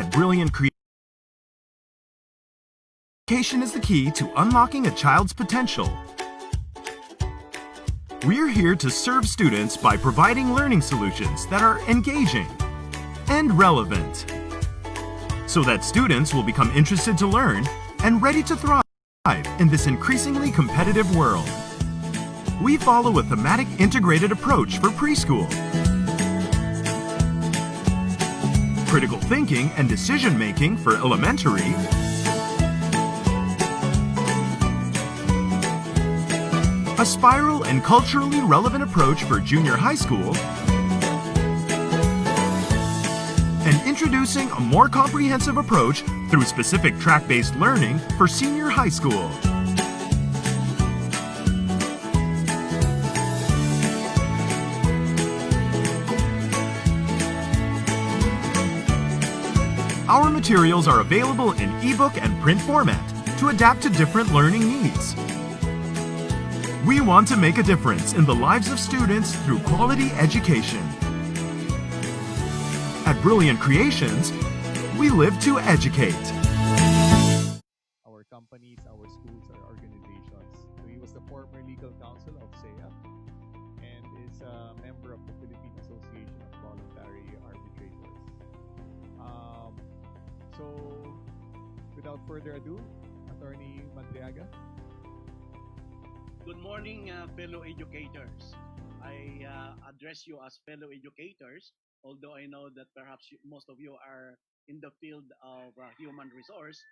At Brilliant Education is the key to unlocking a child's potential. We're here to serve students by providing learning solutions that are engaging and relevant, so that students will become interested to learn and ready to thrive in this increasingly competitive world. We follow a thematic integrated approach for preschool. Critical thinking and decision-making for elementary. A spiral and culturally relevant approach for junior high school. And introducing a more comprehensive approach through specific track-based learning for senior high school. Our materials are available in ebook and print format to adapt to different learning needs. We want to make a difference in the lives of students through quality education. At Brilliant Creations, we live to educate. Our companies, our schools, our organizations. So he was the former legal counsel of CEAP and is a member of the Philippine Association of Voluntary Arbitrators. So, without further ado, Attorney Madriaga. Good morning, fellow educators. I address you as fellow educators, although I know that perhaps most of you are in the field of human resource.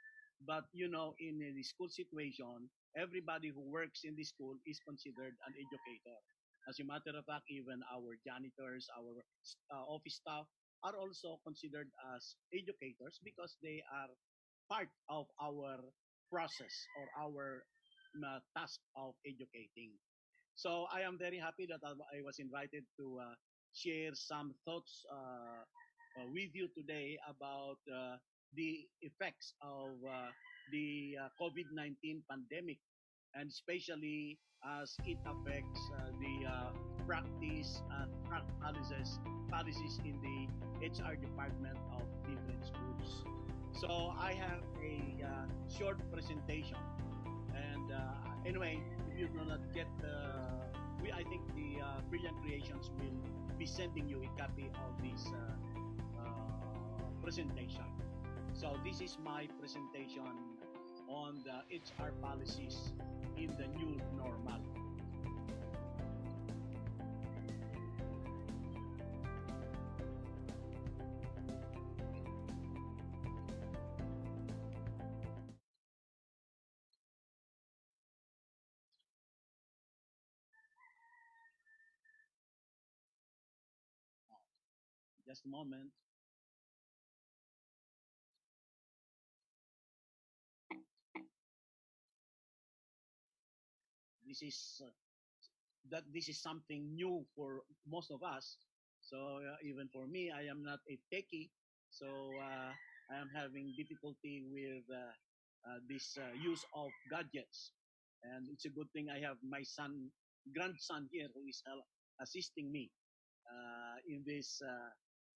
But you know, in the school situation, everybody who works in the school is considered an educator. As a matter of fact, even our janitors, our office staff are also considered as educators because they are part of our process or our task of educating. So I am very happy that I was invited to share some thoughts with you today about the effects of the COVID-19 pandemic, and especially as it affects the practice and policies in the HR department of different schools. So I have a short presentation, and anyway, if you do not get, I think the Brilliant Creations will be sending you a copy of this presentation. So this is my presentation on the HR policies in the new normal. Just a moment. This is this is something new for most of us. So even for me, I am not a techie, so I am having difficulty with this use of gadgets. And it's a good thing I have my grandson here, who is assisting me in this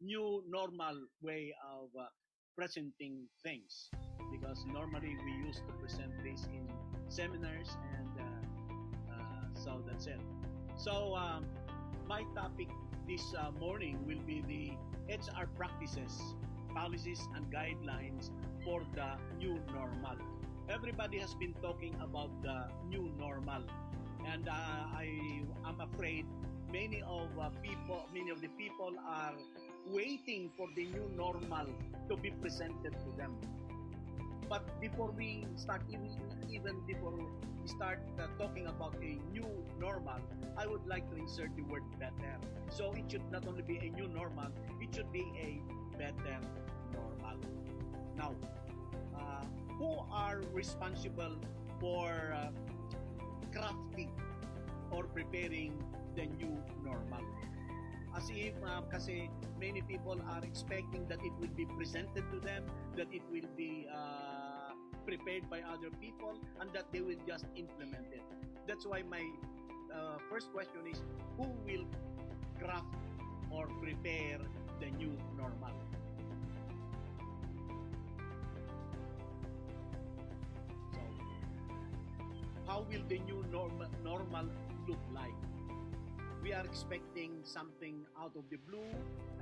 new normal way of presenting things, because normally we used to present this in seminars, and so that's it. So my topic this morning will be the HR practices, policies, and guidelines for the new normal. Everybody has been talking about the new normal, and I am afraid many of the people are waiting for the new normal to be presented to them. But before we start, even before we start talking about a new normal, I would like to insert the word better. So it should not only be a new normal, it should be a better normal. Now, who are responsible for crafting or preparing the new normal? As if kasi many people are expecting that it will be presented to them, that it will be prepared by other people, and that they will just implement it. That's why my first question is, who will craft or prepare the new normal? how will the new normal look like? We are expecting something out of the blue,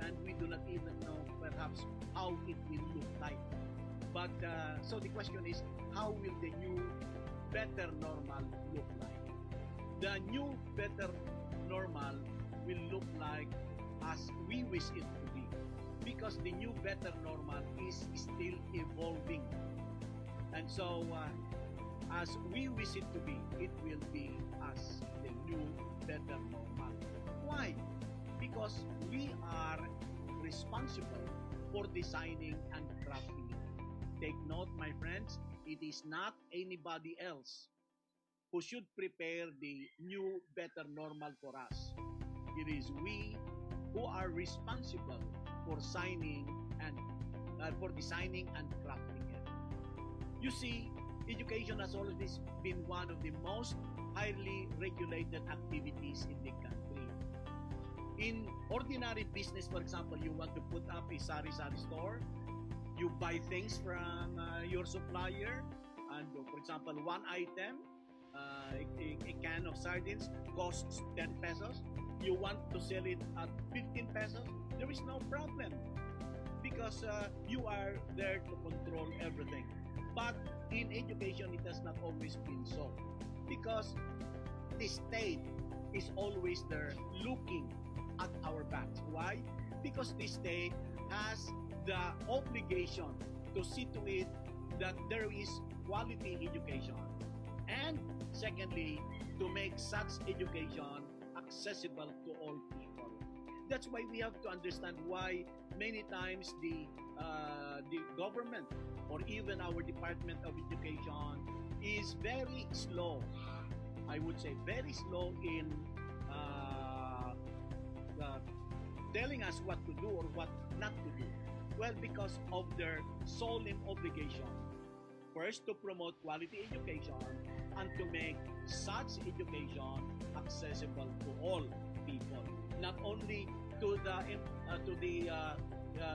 and we do not even know perhaps how it will look like. But so the question is, how will the new better normal look like? The new better normal will look like as we wish it to be, because the new better normal is still evolving. And so as we wish it to be, it will be as the new better normal. Why? Because we are responsible for designing and crafting it. Take note, my friends, it is not anybody else who should prepare the new better normal for us. It is we who are responsible for signing and for designing and crafting it. You see, education has always been one of the most highly regulated activities in the country. In ordinary business, for example, you want to put up a sari-sari store, you buy things from your supplier, and for example, one item, a can of sardines costs 10 pesos. You want to sell it at 15 pesos, there is no problem because you are there to control everything. But in education, it has not always been so, because the state is always there looking at our backs. Why? Because the state has the obligation to see to it that there is quality education. And secondly, to make such education accessible to all people. That's why we have to understand why many times the government or even our Department of Education is very slow. I would say very slow in telling us what to do or what not to do. Well, because of their solemn obligation. First, to promote quality education and to make such education accessible to all people, not only to the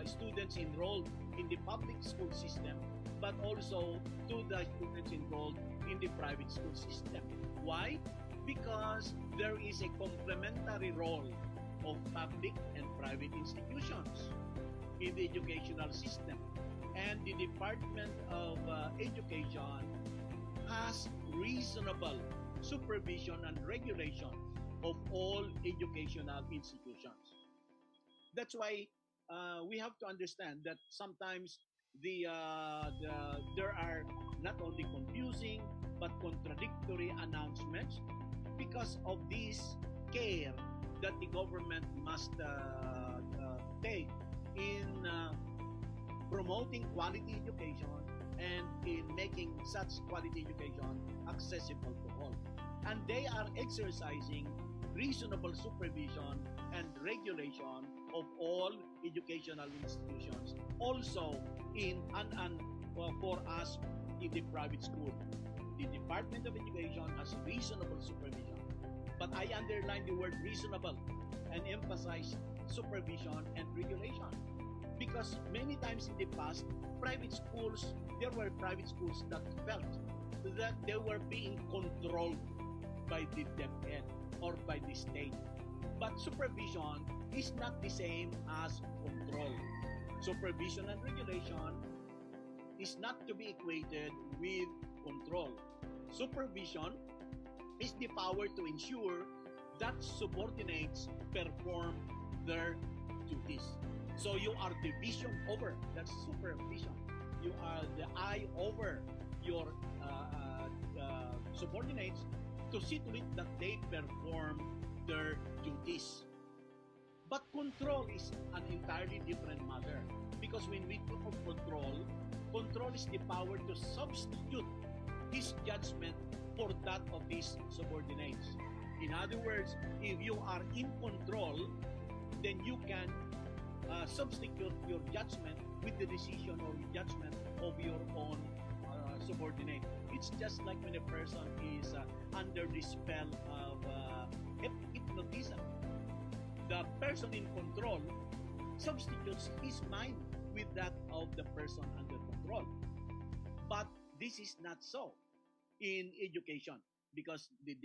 students enrolled in the public school system, but also to the students enrolled in the private school system. Why? Because there is a complementary role of public and private institutions in the educational system. And the Department of Education has reasonable supervision and regulation of all educational institutions. That's why we have to understand that sometimes there are not only confusing but contradictory announcements because of this care that the government must take in promoting quality education and in making such quality education accessible to all. And they are exercising reasonable supervision and regulation of all educational institutions, also in for us in the private school. The Department of Education has reasonable supervision. But I underline the word reasonable and emphasize supervision and regulation. Because many times in the past, there were private schools that felt that they were being controlled by the DepEd or by the state. But supervision is not the same as control. Supervision and regulation is not to be equated with control. Supervision is the power to ensure that subordinates perform their duties. So you are the vision over, that's supervision. You are the eye over your subordinates to see to it that they perform their duties. But control is an entirely different matter, because when we talk of control is the power to substitute his judgment for that of his subordinates. In other words, if you are in control, then you can substitute your judgment with the decision or judgment of your own subordinate. It's just like when a person is under the spell of hypnotism. The person in control substitutes his mind with that of the person under control. But this is not so in education. because the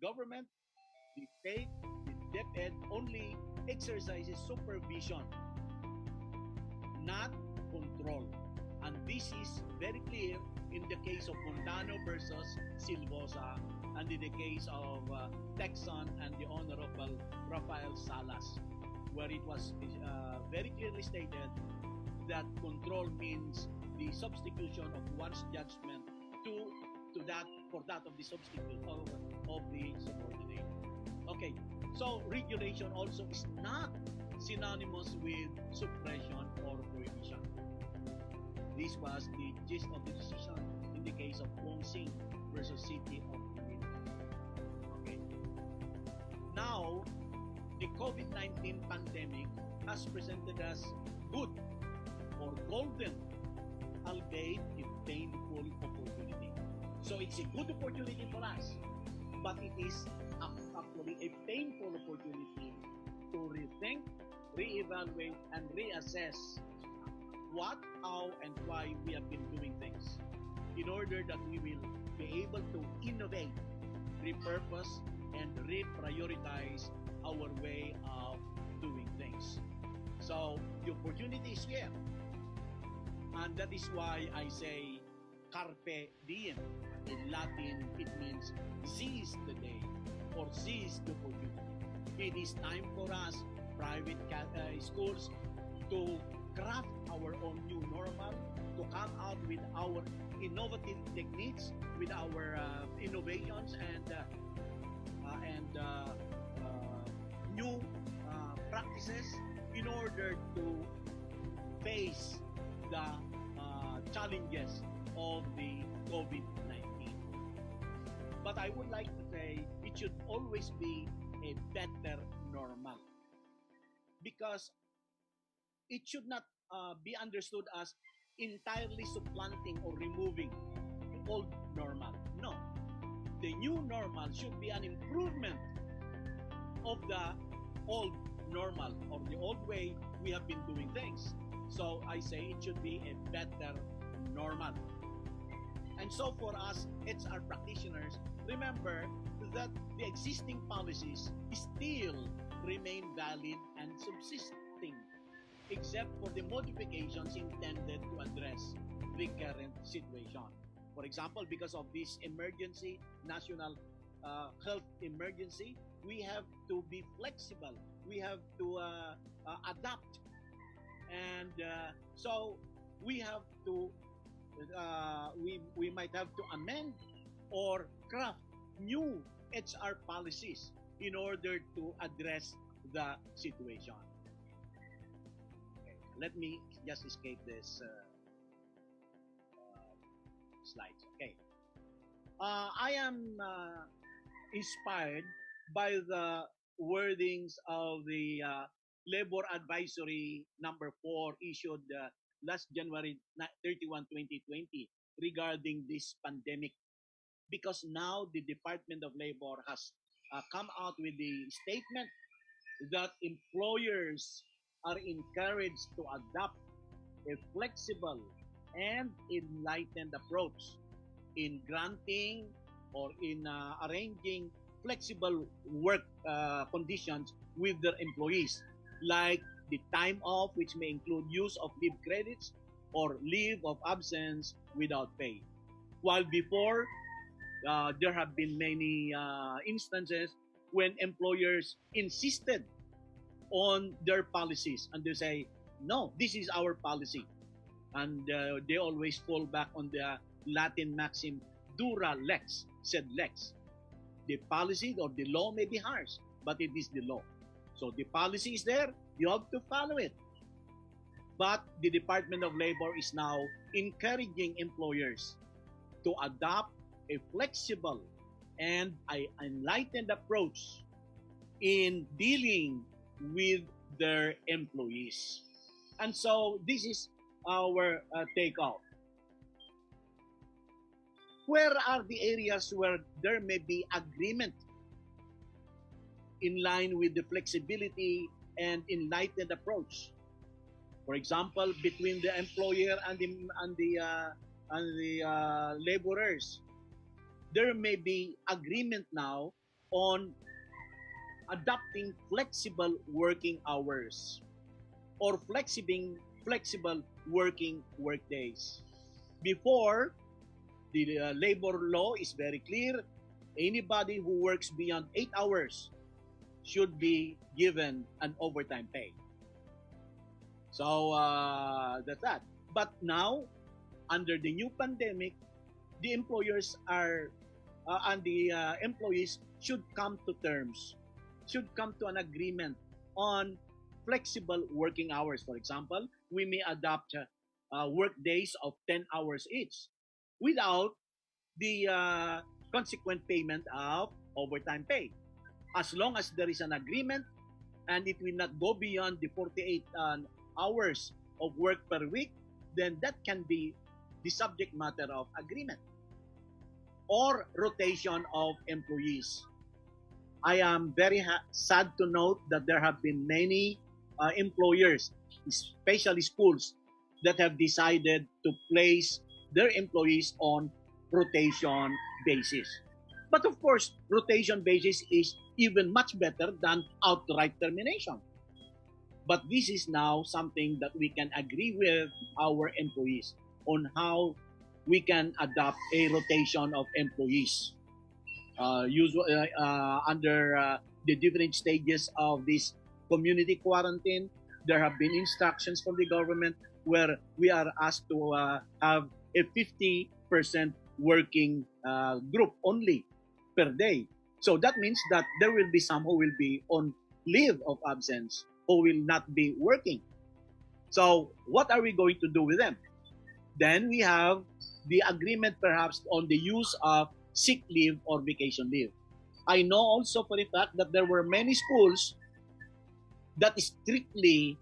government, the state, the DepEd only exercises supervision, not control. And this is very clear in the case of Mondano versus Silvosa, and in the case of Texan and the Honorable Rafael Salas, where it was very clearly stated that control means the substitution of one's judgment to that for that of the substitute of the subordinate. Okay, so regulation also is not synonymous with suppression or prohibition. This was the gist of the decision in the case of Wong Sing versus City of Manila. Okay. Now, the COVID-19 pandemic has presented us good or golden, albeit a painful opportunity. So it's a good opportunity for us, but it is actually a painful opportunity to rethink, reevaluate, and reassess what, how, and why we have been doing things in order that we will be able to innovate, repurpose, and reprioritize our way of doing things. So the opportunity is here. And that is why I say carpe diem. In Latin, it means seize the day or seize the opportunity. It is time for us, private schools, to craft our own new normal, to come out with our innovative techniques, with our innovations and new practices in order to face the challenges of the COVID-19. But I would like to say it should always be a better normal, because it should not be understood as entirely supplanting or removing the old normal. No. The new normal should be an improvement of the old normal or the old way we have been doing things. So I say it should be a better normal. And so for us, HR practitioners, remember that the existing policies still remain valid and subsisting, except for the modifications intended to address the current situation. For example, because of this emergency, national health emergency, we have to be flexible. We have to adapt. And so we have to, we might have to amend or craft new HR policies in order to address the situation. Okay, let me just escape this slides. Okay. I am inspired by the wordings of the Labor Advisory number 4 issued last January 31, 2020 regarding this pandemic, because now the Department of Labor has come out with the statement that employers are encouraged to adopt a flexible and enlightened approach in granting or in arranging flexible work conditions with their employees, like the time off, which may include use of leave credits or leave of absence without pay. While before, there have been many instances when employers insisted on their policies and they say, no, this is our policy. And they always fall back on the Latin maxim, dura lex, sed lex. The policy or the law may be harsh, but it is the law. So the policy is there, you have to follow it. But the Department of Labor is now encouraging employers to adopt a flexible and enlightened approach in dealing with their employees. And so this is our takeout. Where are the areas where there may be agreement in line with the flexibility and enlightened approach? For example, between the employer and the laborers. there may be agreement now on adopting flexible working hours or flexible working workdays. Before, the labor law is very clear. Anybody who works beyond 8 hours should be given an overtime pay. So that's that. But now, under the new pandemic, the employers are and the employees should come to terms, should come to an agreement on flexible working hours. For example, we may adopt work days of 10 hours each without the consequent payment of overtime pay. As long as there is an agreement and it will not go beyond the 48 hours of work per week, then that can be the subject matter of agreement or rotation of employees. I am very sad to note that there have been many employers, especially schools, that have decided to place their employees on rotation basis. But of course, rotation basis is even much better than outright termination. But this is now something that we can agree with our employees on how we can adopt a rotation of employees. Under the different stages of this community quarantine, there have been instructions from the government where we are asked to have a 50% working group only per day. So that means that there will be some who will be on leave of absence, who will not be working. So what are we going to do with them? Then we have the agreement perhaps on the use of sick leave or vacation leave. I know also for the fact that there were many schools that strictly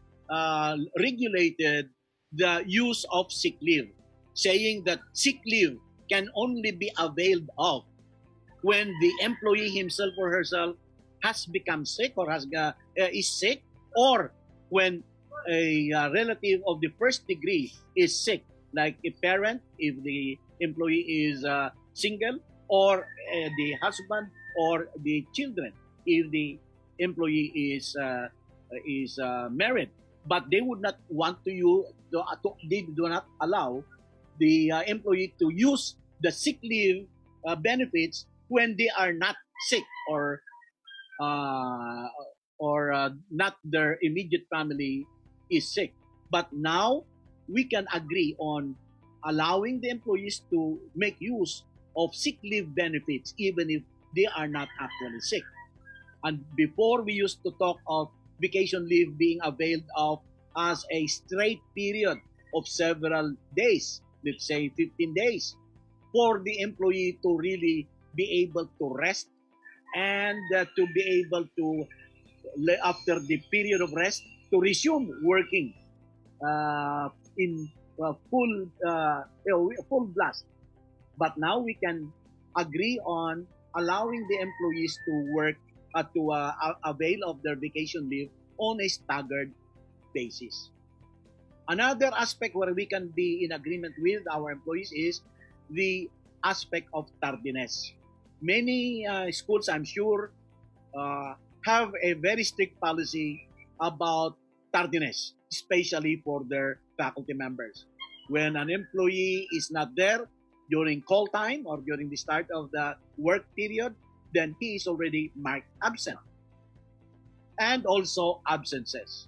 regulated the use of sick leave, saying that sick leave can only be availed of when the employee himself or herself has become sick or is sick, or when a relative of the first degree is sick, like a parent if the employee is single, or the husband or the children if the employee is married. But they would not want they do not allow the employee to use the sick leave benefits when they are not sick uh, or not their immediate family is sick. But now we can agree on allowing the employees to make use of sick leave benefits even if they are not actually sick. And before, we used to talk of vacation leave being availed of as a straight period of several days, let's say 15 days, for the employee to really be able to rest and to be able to, after the period of rest, to resume working in full blast. But now we can agree on allowing the employees to work to avail of their vacation leave on a staggered basis. Another aspect where we can be in agreement with our employees is the aspect of tardiness. Many schools, I'm sure, have a very strict policy about tardiness, especially for their faculty members. When an employee is not there during call time or during the start of the work period, then he is already marked absent. And also absences.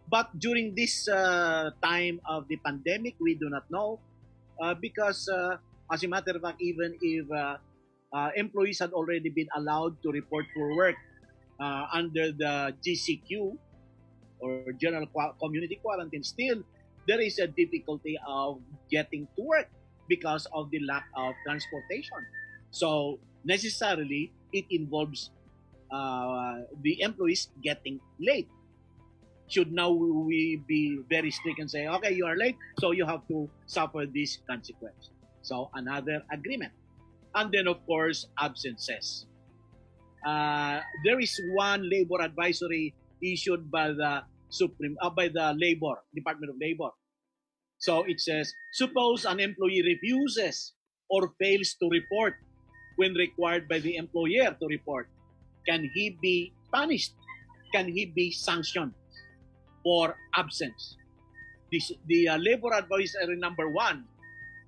But during this time of the pandemic, we do not know because, as a matter of fact, even if employees had already been allowed to report for work under the GCQ or General Community Quarantine, still there is a difficulty of getting to work because of the lack of transportation. So necessarily, it involves the employees getting late. Should now we be very strict and say, okay, you are late, so you have to suffer this consequence. So another agreement. And then, of course, absences. There is one labor advisory issued by the Labor Department of Labor. So it says, suppose an employee refuses or fails to report when required by the employer to report? Can he be punished? Can he be sanctioned for absence? The labor advisory number 1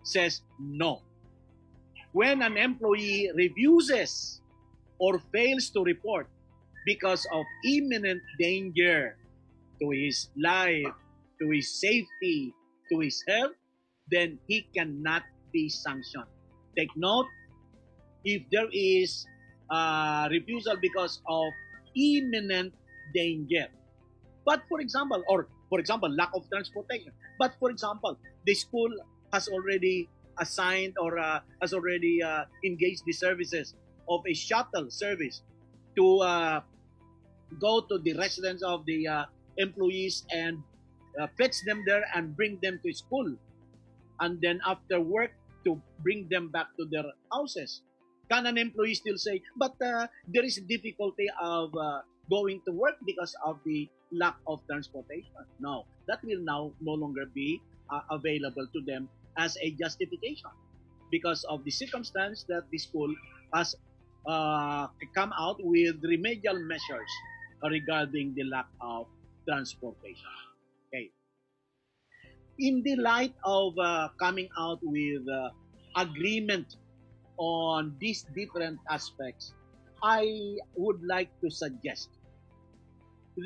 says no. When an employee refuses or fails to report because of imminent danger to his life, to his safety, to his health, then he cannot be sanctioned. Take note, if there is refusal because of imminent danger. But for example, lack of transportation. But for example, the school has already assigned or has already engaged the services of a shuttle service to go to the residence of the employees and fetch them there and bring them to school. And then after work, to bring them back to their houses. Can an employee still say, but there is a difficulty of going to work because of the lack of transportation? No, that will now no longer be available to them as a justification because of the circumstance that the school has come out with remedial measures regarding the lack of transportation. Okay. In the light of coming out with agreement on these different aspects, I would like to suggest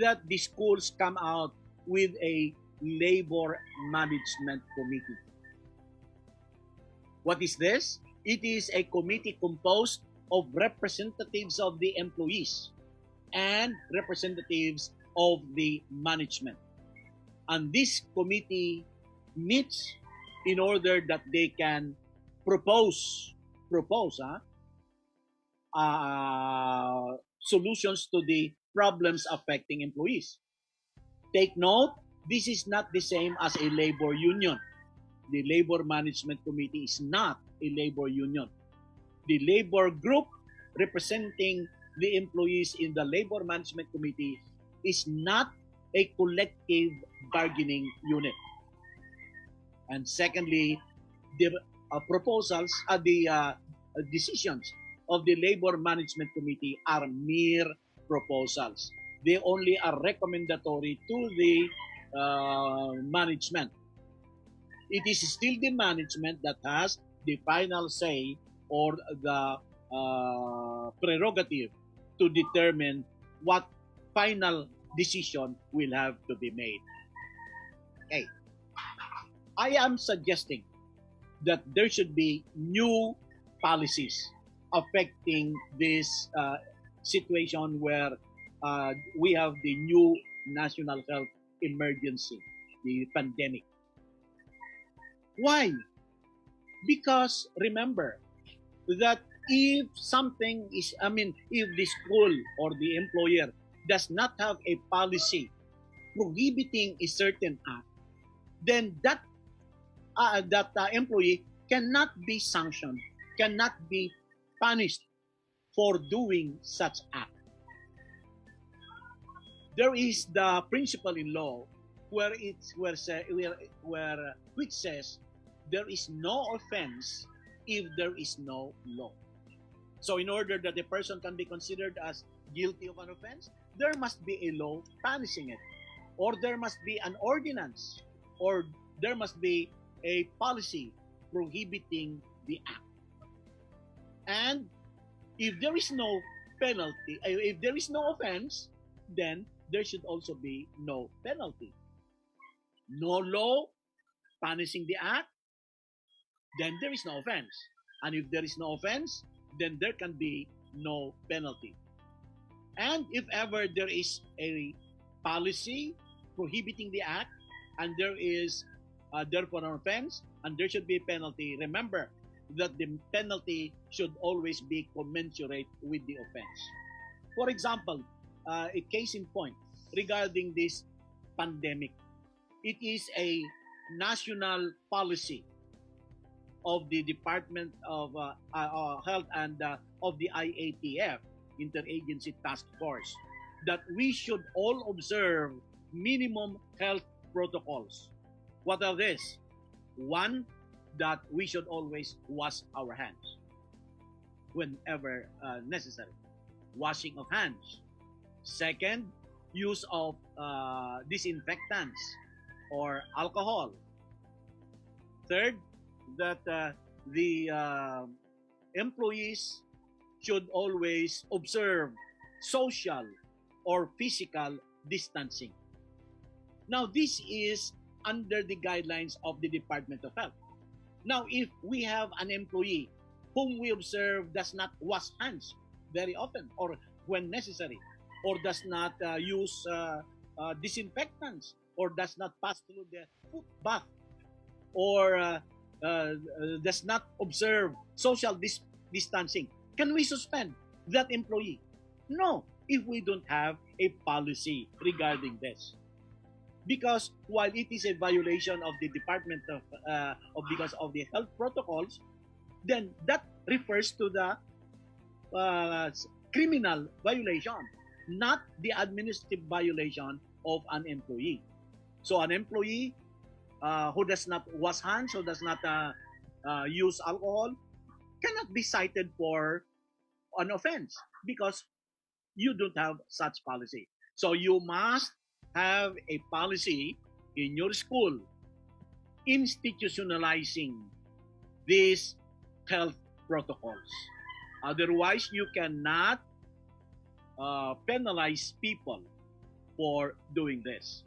that the schools come out with a labor management committee. What is this? It is a committee composed of representatives of the employees and representatives of the management. And this committee meets in order that they can propose solutions to the problems affecting employees. Take note, this is not the same as a labor union. The Labor Management Committee is not a labor union. The labor group representing the employees in the Labor Management Committee is not a collective bargaining unit. And secondly, the decisions of the Labor Management Committee are mere proposals. They only are recommendatory to the management. It is still the management that has the final say or the prerogative to determine what final decision will have to be made. Okay. I am suggesting that there should be new policies affecting this situation where we have the new national health emergency, the pandemic. Why? Because remember that if the school or the employer does not have a policy prohibiting a certain act, then that employee cannot be sanctioned, cannot be punished for doing such act. There is the principle in law which says there is no offense if there is no law. So in order that the person can be considered as guilty of an offense, there must be a law punishing it, or there must be an ordinance, or there must be a policy prohibiting the act. And if there is no penalty, if there is no offense, then there should also be no penalty. No law punishing the act, then there is no offense. And if there is no offense, then there can be no penalty. And if ever there is a policy prohibiting the act, and there is therefore an offense, and there should be a penalty, remember that the penalty should always be commensurate with the offense. For example, a case in point regarding this pandemic, it is a national policy of the Department of Health and of the IATF, Interagency Task Force, that we should all observe minimum health protocols. What are these? One, that we should always wash our hands. whenever necessary. Washing of hands. Second, use of disinfectants or alcohol. Third, that the employees should always observe social or physical distancing. Now, this is under the guidelines of the Department of Health. Now, if we have an employee whom we observe does not wash hands very often or when necessary, or does not use disinfectants, or does not pass through the foot bath, or does not observe social distancing, can we suspend that employee? No, if we don't have a policy regarding this. Because while it is a violation of the Department of because of the health protocols, then that refers to the criminal violation, not the administrative violation of an employee. So an employee who does not wash hands, who does not use alcohol, cannot be cited for an offense because you don't have such policy. So you must have a policy in your school institutionalizing these health protocols. Otherwise, you cannot penalize people for doing this.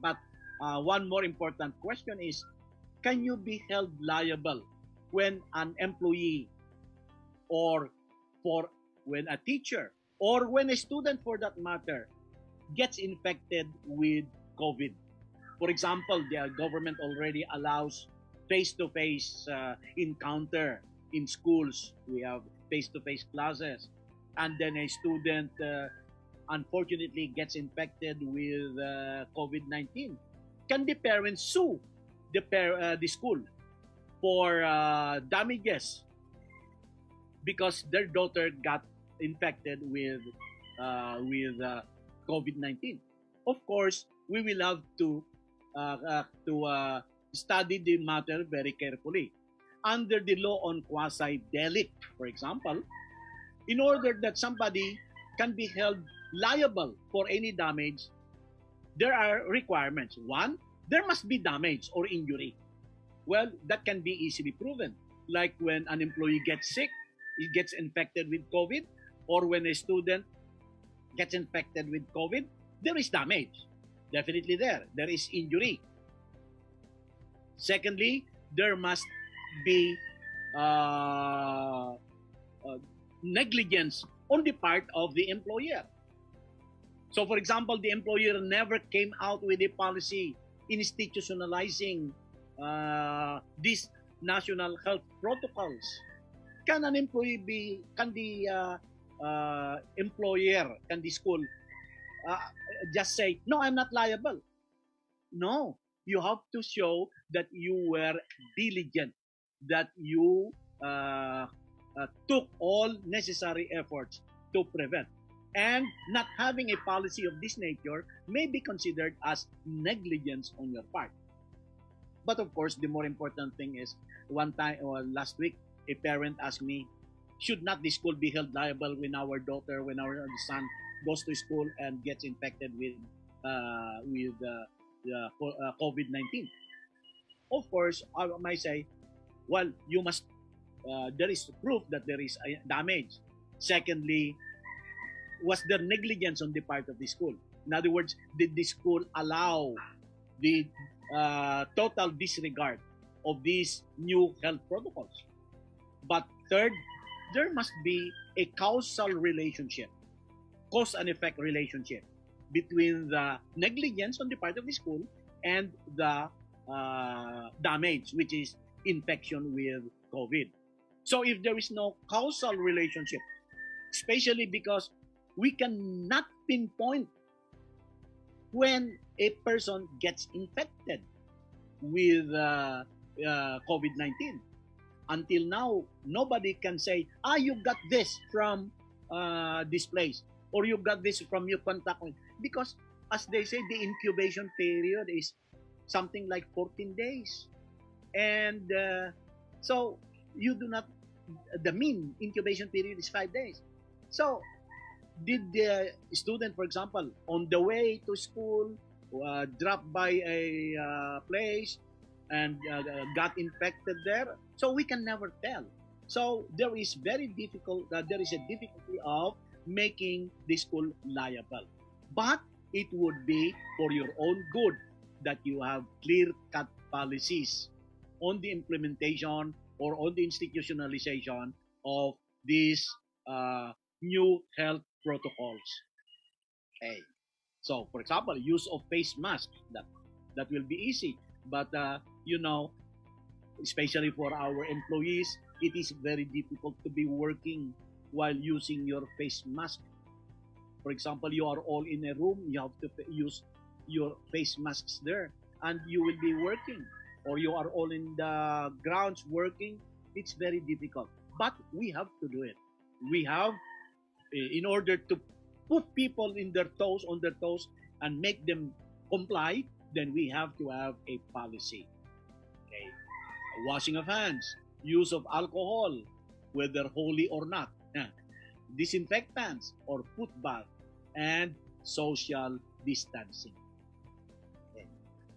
But one more important question is, can you be held liable when an employee or when a teacher or when a student for that matter gets infected with COVID? For example, the government already allows face-to-face encounter in schools. We have face-to-face classes. And then a student unfortunately gets infected with COVID-19. Can the parents sue the school for damages because their daughter got infected with COVID-19? Of course, we will have to study the matter very carefully. Under the law on quasi-delict, for example, in order that somebody can be held liable for any damage, there are requirements. One, there must be damage or injury. Well, that can be easily proven. Like when an employee gets sick, he gets infected with COVID, or when a student gets infected with COVID, there is damage. Definitely there. There is injury. Secondly, there must be negligence on the part of the employer. So, for example, the employer never came out with a policy institutionalizing these national health protocols. Can an employee be? Can the employer? Can the school just say, "No, I'm not liable"? No, you have to show that you were diligent, that you took all necessary efforts to prevent. And not having a policy of this nature may be considered as negligence on your part. But of course, the more important thing is, one time or last week, a parent asked me, should not the school be held liable when our daughter, when our son goes to school and gets infected with COVID-19? Of course, I might say, well, you must. There is proof that there is damage. Secondly, was there negligence on the part of the school? In other words, did the school allow the total disregard of these new health protocols? But third, there must be a causal relationship, cause and effect relationship between the negligence on the part of the school and the damage, which is infection with COVID. So if there is no causal relationship, especially because we cannot pinpoint when a person gets infected with COVID-19. Until now, nobody can say, you got this from this place, or you got this from your contact. Because, as they say, the incubation period is something like 14 days. And so, you do not the mean incubation period is 5 days. So, did the student, for example, on the way to school, drop by a place and got infected there? So we can never tell. So there is very difficult. There is a difficulty of making the school liable, but it would be for your own good that you have clear-cut policies on the implementation or on the institutionalization of these new health protocols. Okay. So, for example, use of face mask, that will be easy. But especially for our employees, it is very difficult to be working while using your face mask. For example, you are all in a room, you have to use your face masks there, and you will be working, or you are all in the grounds working. It's very difficult, but we have to do it. We have, in order to put people on their toes, and make them comply, then we have to have a policy. Okay, washing of hands, use of alcohol, whether holy or not, disinfectants or foot bath, and social distancing. Okay.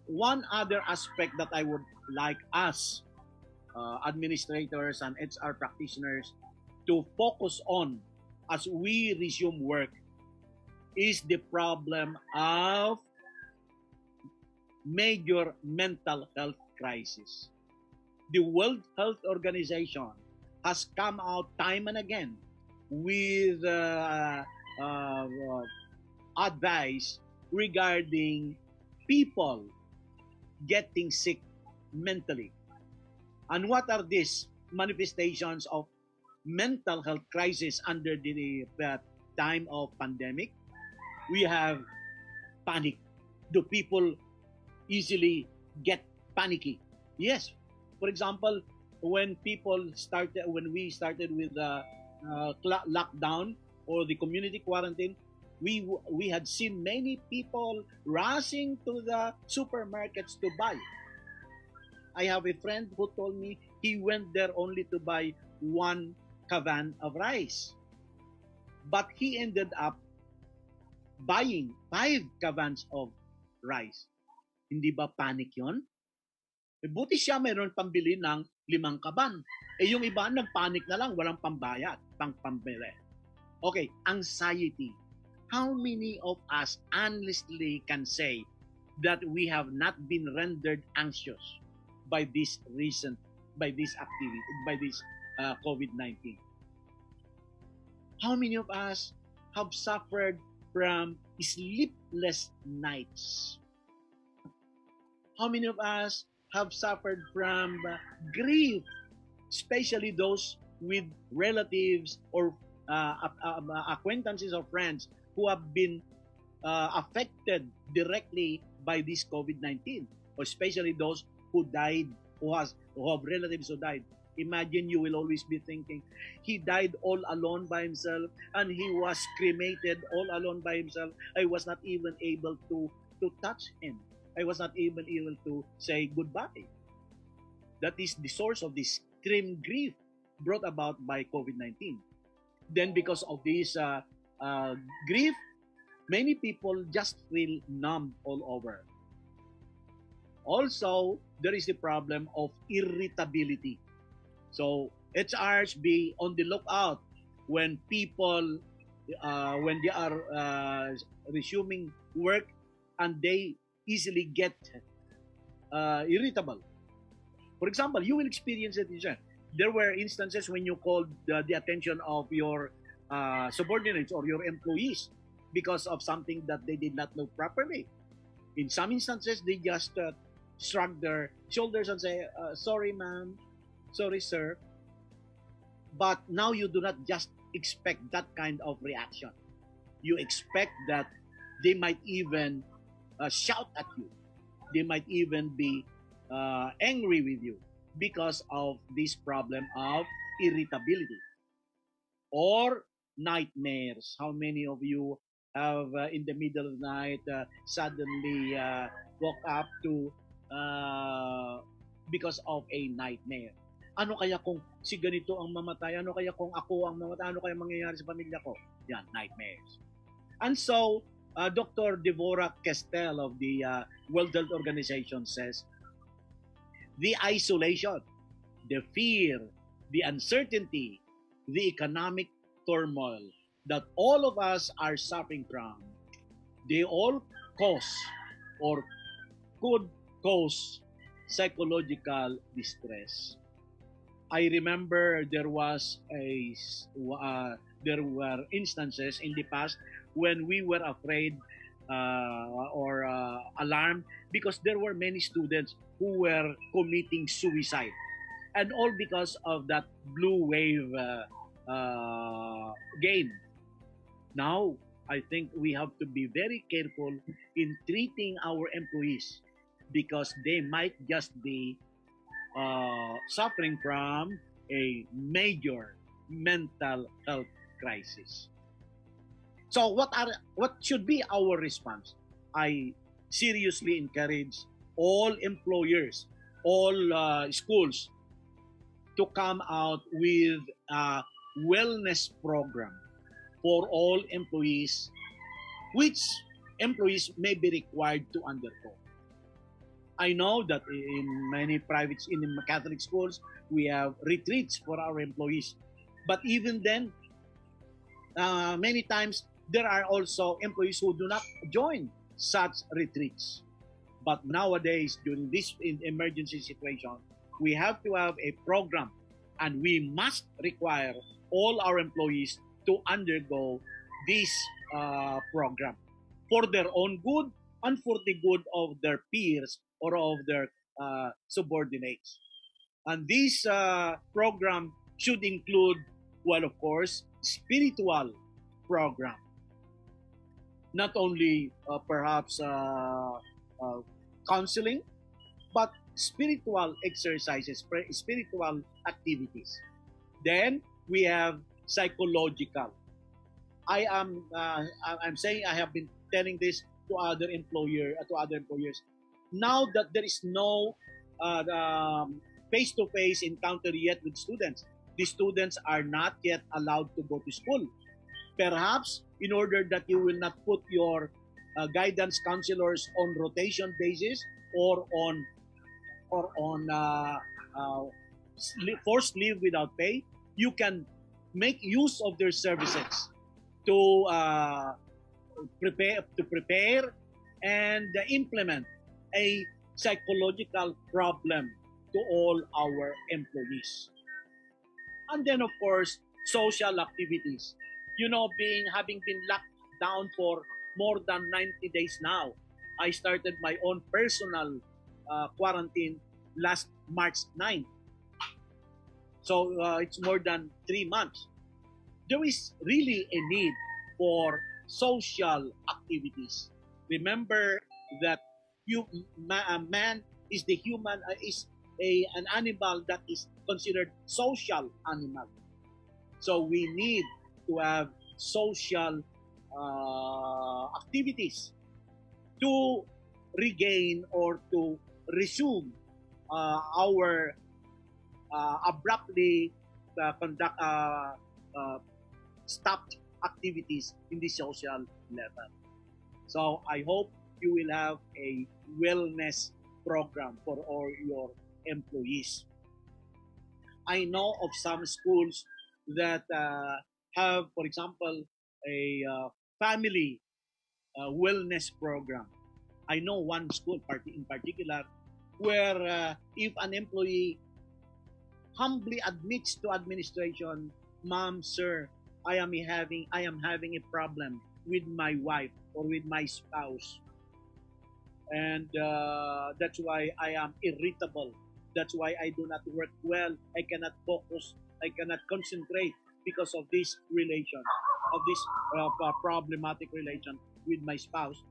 One other aspect that I would like us, administrators and HR practitioners, to focus on as we resume work is the problem of major mental health crisis. The World Health Organization has come out time and again with advice regarding people getting sick mentally. And what are these manifestations of mental health crisis under the time of pandemic? We have panic. Do people easily get panicky? Yes. For example, when we started with the lockdown or the community quarantine, we had seen many people rushing to the supermarkets to buy. I have a friend who told me he went there only to buy one kavan of rice, but he ended up buying 5 kavans of rice. Hindi ba panic yon? Buti siya mayroon pambili ng 5 kaban. Yung iba nagpanic na lang, walang pambayad, pambili. Okay, anxiety. How many of us honestly can say that we have not been rendered anxious by this activity, by this COVID-19? How many of us have suffered from sleepless nights? How many of us have suffered from grief, especially those with relatives or acquaintances or friends who have been affected directly by this COVID-19, or especially those who died, who have relatives who died. Imagine, you will always be thinking, he died all alone by himself, and he was cremated all alone by himself. I was not even able to touch him. I was not even able to say goodbye. That is the source of this extreme grief brought about by COVID-19. Then because of this grief, many people just feel numb all over. Also, there is the problem of irritability. So, HRs be on the lookout when people, when they are resuming work, and they easily get irritable. For example, you will experience it. There were instances when you called the attention of your subordinates or your employees because of something that they did not know properly. In some instances, they just shrug their shoulders and say, sorry ma'am, sorry sir. But now you do not just expect that kind of reaction. You expect that they might even shout at you. They might even be angry with you because of this problem of irritability. Or nightmares. How many of you have in the middle of the night suddenly woke up to because of a nightmare? Ano kaya kung si ganito ang mamatay? Ano kaya kung ako ang mamatay? Ano kaya mangyayari sa pamilya ko? Yan, nightmares. And so, Dr. Deborah Kestel of the World Health Organization says, the isolation, the fear, the uncertainty, the economic turmoil that all of us are suffering from, they all cause or could cause psychological distress. I remember there were instances in the past when we were afraid or alarmed because there were many students who were committing suicide, and all because of that blue wave game. Now, I think we have to be very careful in treating our employees because they might just be suffering from a major mental health crisis. So what should be our response? I seriously encourage all employers, all schools to come out with a wellness program for all employees, which employees may be required to undergo. I know that in many in Catholic schools, we have retreats for our employees. But even then, many times, there are also employees who do not join such retreats. But nowadays, during this emergency situation, we have to have a program, and we must require all our employees to undergo this program for their own good and for the good of their peers or of their subordinates. And this program should include, well, of course, spiritual program. Not only perhaps counseling, but spiritual exercises, spiritual activities. Then we have psychological. I'm saying I have been telling this to other employers. Now that there is no face-to-face encounter yet with students, the students are not yet allowed to go to school. Perhaps in order that you will not put your guidance counselors on rotation basis or on forced leave without pay, you can make use of their services to prepare and implement a psychological problem to all our employees. And then, of course, social activities. You know, having been locked down for more than 90 days now, I started my own personal quarantine last March 9th. So it's more than 3 months. There is really a need for social activities. Remember that man is an animal that is considered social animal. So we need to have social activities to regain or to resume our abruptly conduct stopped activities in the social level. So I hope you will have a wellness program for all your employees. I know of some schools that have, for example, a family wellness program. I know one school in particular where if an employee humbly admits to administration, "Ma'am, sir, I am having a problem with my wife or with my spouse, and that's why I am irritable. That's why I do not work well. I cannot focus. I cannot concentrate because of this relation, of this problematic relation with my spouse."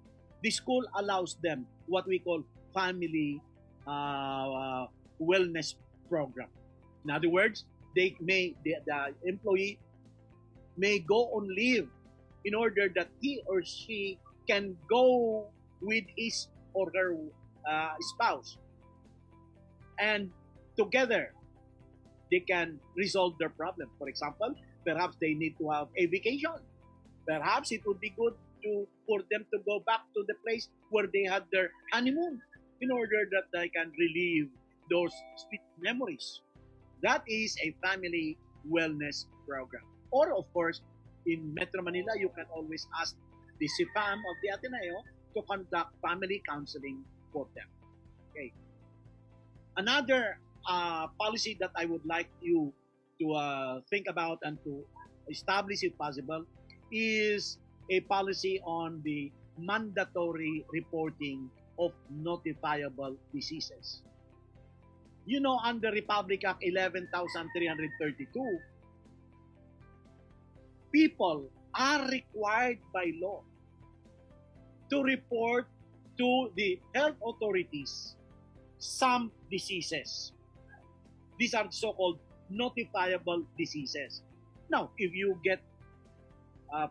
The school allows them what we call family wellness program. In other words, the employee may go on leave in order that he or she can go with his or her spouse, and together they can resolve their problem. For example, perhaps they need to have a vacation. Perhaps it would be good for them to go back to the place where they had their honeymoon in order that they can relieve those sweet memories. That is a family wellness program. Or, of course, in Metro Manila, you can always ask the CEAP of the Ateneo to conduct family counseling for them. Okay. Another policy that I would like you to think about and to establish, if possible, is a policy on the mandatory reporting of notifiable diseases. You know, under Republic Act 11,332, people are required by law to report to the health authorities some diseases. These are so-called notifiable diseases. Now, if you get,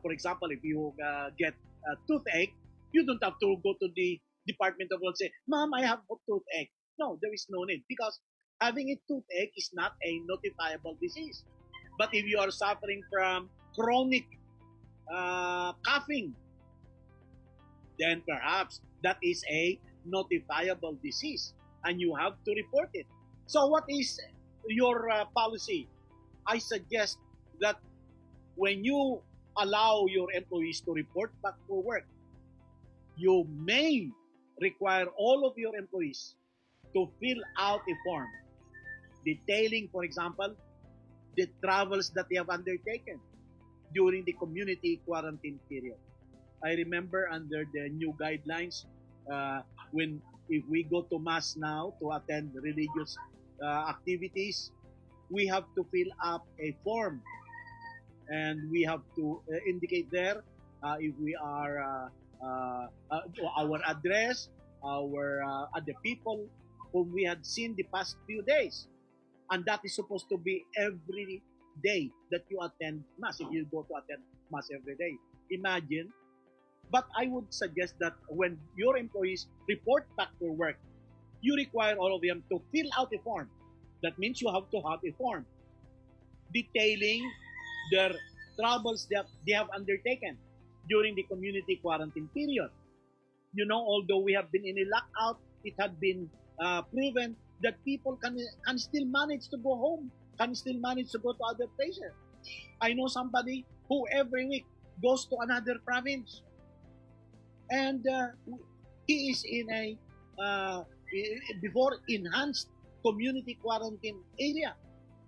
for example, if you get a toothache, you don't have to go to the Department of Health and say, "Ma'am, I have a toothache." No, there is no need because having a toothache is not a notifiable disease. But if you are suffering from chronic coughing, then perhaps that is a notifiable disease and you have to report it. So what is your policy? I suggest that when you allow your employees to report back for work, you may require all of your employees to fill out a form detailing, for example, the travels that they have undertaken during the community quarantine period. I remember under the new guidelines, when if we go to mass now to attend religious activities, we have to fill up a form and we have to indicate there if we are our address, our the people whom we had seen the past few days, and that is supposed to be every day that you attend mass. If you go to attend mass every day, imagine. But I would suggest that when your employees report back to work, you require all of them to fill out a form. That means you have to have a form detailing their troubles that they have undertaken during the community quarantine period. You know, although we have been in a lockout, it had been proven that people can still manage to go home, can still manage to go to other places. I know somebody who every week goes to another province, and he is in a before enhanced community quarantine area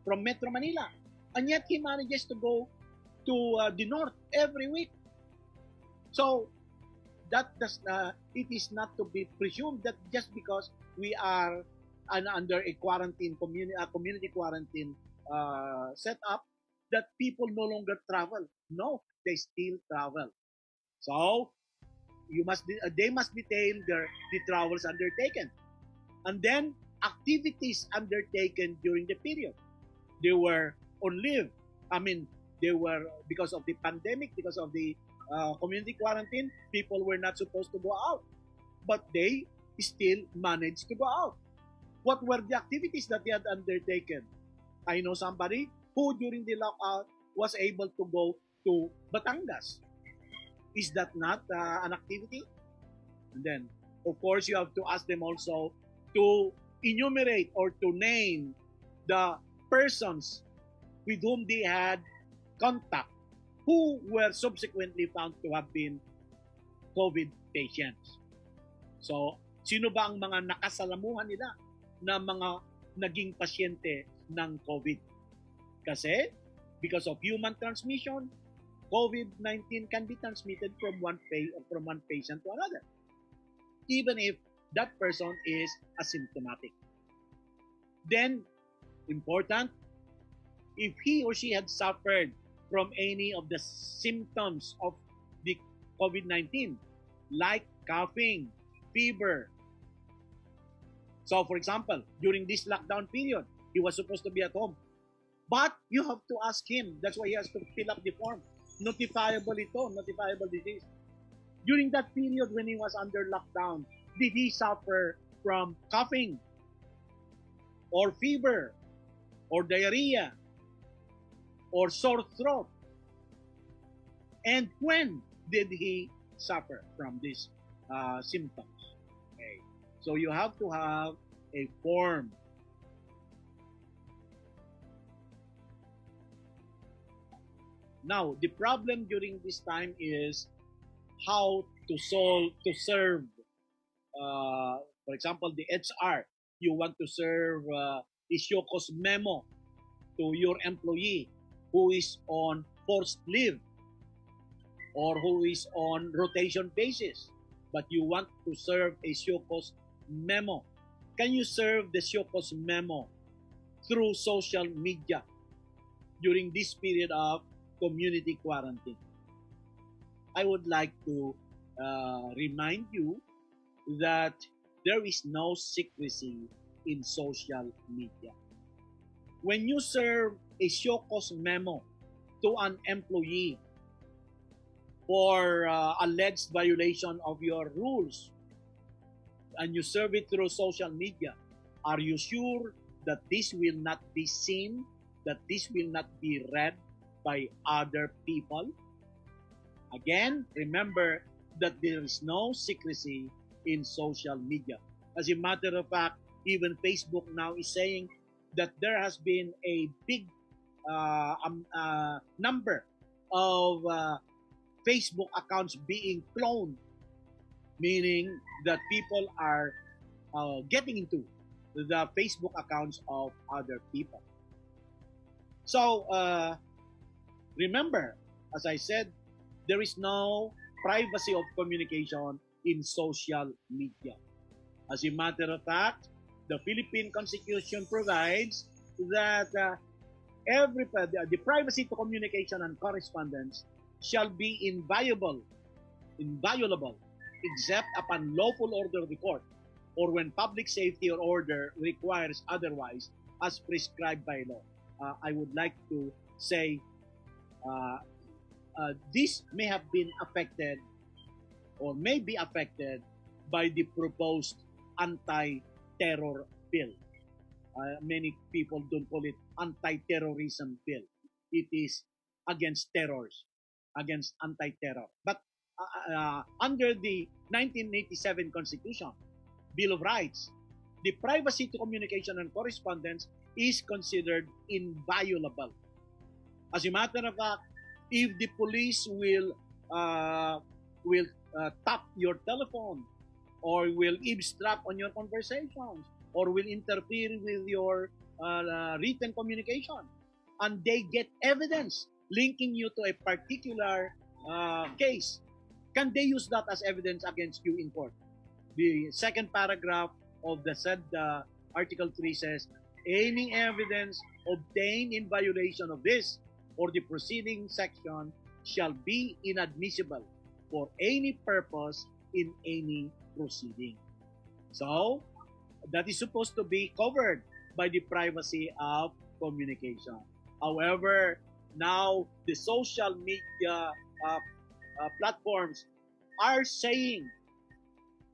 from Metro Manila, and yet he manages to go to the north every week. So that does it is not to be presumed that just because we are under a quarantine community quarantine setup that people no longer travel. No, they still travel. So they must detail the travels undertaken, and then activities undertaken during the period. They were on leave. I mean, they were because of the pandemic, because of the community quarantine. People were not supposed to go out, but they still managed to go out. What were the activities that they had undertaken? I know somebody who during the lockout was able to go to Batangas. Is that not an activity? And then, of course, you have to ask them also to enumerate or to name the persons with whom they had contact who were subsequently found to have been COVID patients. So, sino ba ang mga nakasalamuhan nila na mga naging pasyente ng COVID? Kasi, because of human transmission, COVID-19 can be transmitted from one patient to another, even if that person is asymptomatic. Then, important, if he or she had suffered from any of the symptoms of the COVID-19, like coughing, fever. So, for example, during this lockdown period, he was supposed to be at home. But you have to ask him. That's why he has to fill up the form. Notifiable ito, notifiable disease. During that period when he was under lockdown, did he suffer from coughing or fever or diarrhea or sore throat? And when did he suffer from these symptoms? Okay. So you have to have a form. Now, the problem during this time is how to serve. For example, the HR. You want to serve Isyoko's memo to your employee who is on forced leave or who is on rotation basis, but you want to serve a Isyoko's memo. Can you serve the Isyoko's memo through social media during this period of community quarantine? I would like to remind you that there is no secrecy in social media. When you serve a Isyoko's memo to an employee for alleged violation of your rules, and you serve it through social media, are you sure that this will not be seen, that this will not be read by other people? Again, remember that there is no secrecy in social media. As a matter of fact, even Facebook now is saying that there has been a big number of Facebook accounts being cloned, meaning that people are getting into the Facebook accounts of other people. So remember, as I said, there is no privacy of communication in social media. As a matter of fact, the Philippine Constitution provides that the privacy to communication and correspondence shall be inviolable, except upon lawful order of the court, or when public safety or order requires otherwise, as prescribed by law. I would like to say this may have been affected or may be affected by the proposed anti-terror bill. Many people don't call it anti-terrorism bill. It is against terrors, against anti-terror. But under the 1987 Constitution, Bill of Rights, the privacy to communication and correspondence is considered inviolable. As a matter of fact, if the police will tap your telephone, or will eavesdrop on your conversations, or will interfere with your written communication, and they get evidence linking you to a particular case, can they use that as evidence against you in court? The second paragraph of the said Article 3 says, any evidence obtained in violation of this or the preceding section shall be inadmissible for any purpose in any proceeding. So, that is supposed to be covered by the privacy of communication. However, now the social media platforms are saying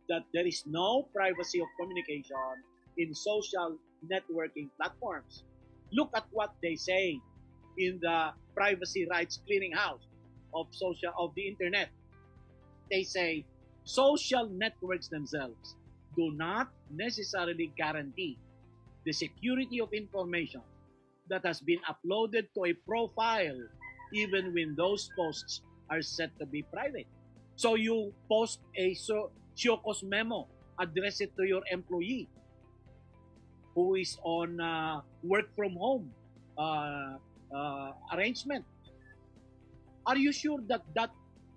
that there is no privacy of communication in social networking platforms. Look at what they say in the Privacy Rights Clearinghouse of the internet. They say social networks themselves do not necessarily guarantee the security of information that has been uploaded to a profile, even when those posts are said to be private. So you post a Isyoko's memo, address it to your employee who is on work from home arrangement. Are you sure that that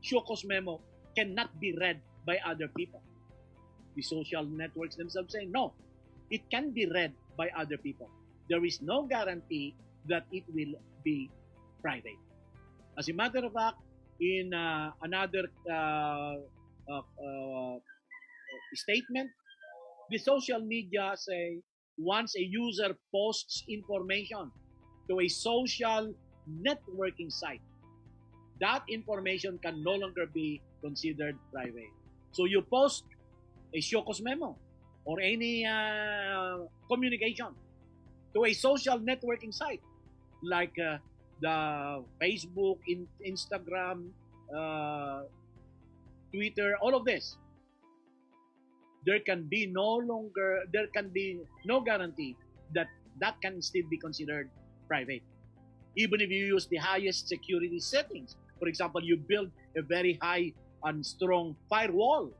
Isyoko's memo cannot be read by other people? The social networks themselves say no, it can be read by other people. There is no guarantee that it will be private. As a matter of fact, in another statement, the social media say once a user posts information to a social networking site, that information can no longer be considered private. So you post a Isyoko's memo or any communication to a social networking site like the Facebook, Instagram, Twitter, all of this, there can be no guarantee that that can still be considered private. Even if you use the highest security settings. For example, you build a very high and strong firewall,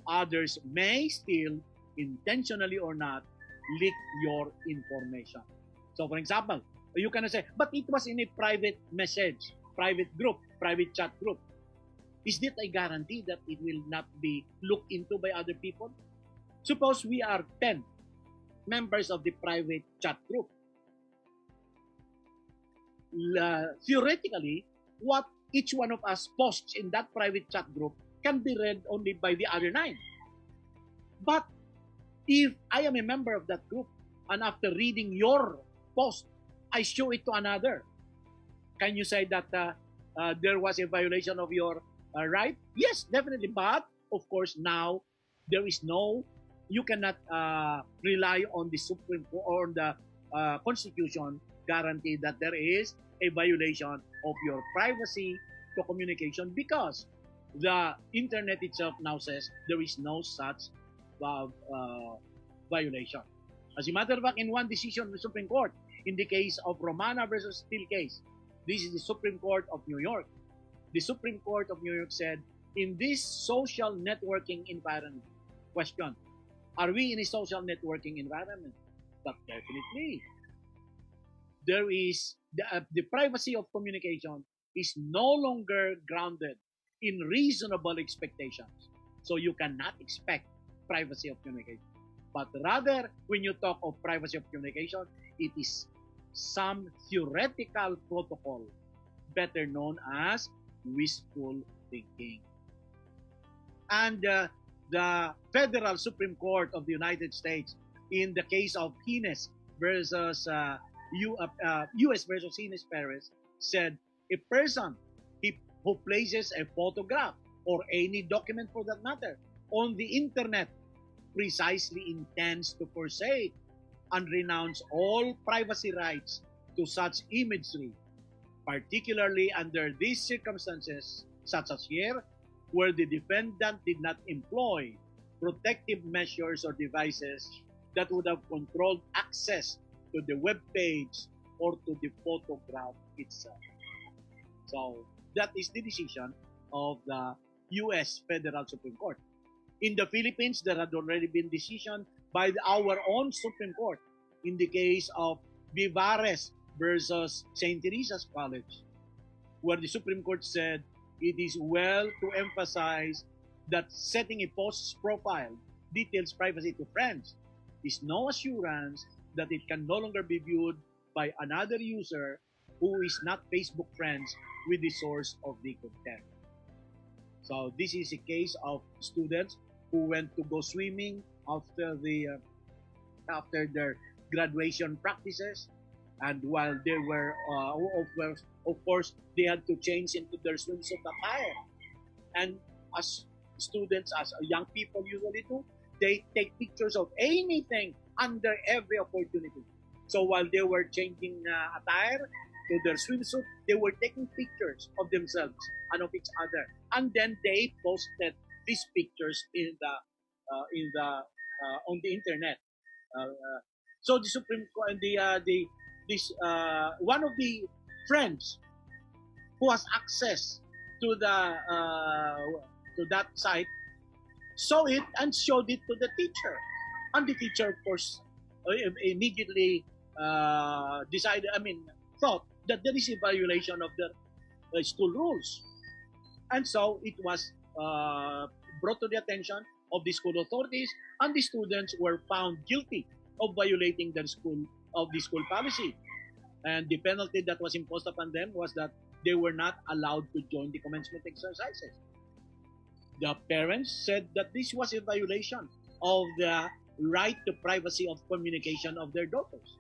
others may still, intentionally or not, leak your information. So for example, you can say, but it was in a private message, private group, private chat group. Is it a guarantee that it will not be looked into by other people? Suppose we are 10 members of the private chat group. Theoretically, what each one of us posts in that private chat group can be read only by the other 9. But if I am a member of that group and after reading your post, I show it to another, can you say that there was a violation of your right? Yes, definitely. But of course, now there is no, you cannot rely on the Supreme Court or the Constitution guarantee that there is a violation of your privacy to communication, because the internet itself now says there is no such violation. As a matter of fact, in one decision of the Supreme Court, in the case of Romana versus Steele case, this is the Supreme Court of New York. The Supreme Court of New York said, in this social networking environment, question, are we in a social networking environment? But definitely, there is the privacy of communication is no longer grounded in reasonable expectations. So you cannot expect privacy of communication. But rather, when you talk of privacy of communication, it is some theoretical protocol, better known as wishful thinking. And the Federal Supreme Court of the United States, in the case of Hines versus U.S. versus Hines Perez, said a person who places a photograph or any document for that matter on the internet precisely intends to forsake and renounce all privacy rights to such imagery, particularly under these circumstances, such as here, where the defendant did not employ protective measures or devices that would have controlled access to the web page or to the photograph itself. So that is the decision of the U.S. Federal Supreme Court. In the Philippines, there had already been decision by our own Supreme Court in the case of Vivares versus St. Teresa's College, where the Supreme Court said it is well to emphasize that setting a post's profile details privacy to friends is no assurance that it can no longer be viewed by another user who is not Facebook friends with the source of the content. So this is a case of students who went to go swimming after their graduation practices, and while they were, of course, they had to change into their swimsuit attire. And as students, as young people usually do, they take pictures of anything under every opportunity. So while they were changing attire to their swimsuit, they were taking pictures of themselves and of each other, and then they posted these pictures on the internet. So the Supreme Court, one of the friends who has access to that site saw it and showed it to the teacher, and the teacher, of course, immediately thought that there is a violation of the school rules, and so it was brought to the attention of the school authorities, and the students were found guilty of violating the school policy. And the penalty that was imposed upon them was that they were not allowed to join the commencement exercises. The parents said that this was a violation of the right to privacy of communication of their daughters.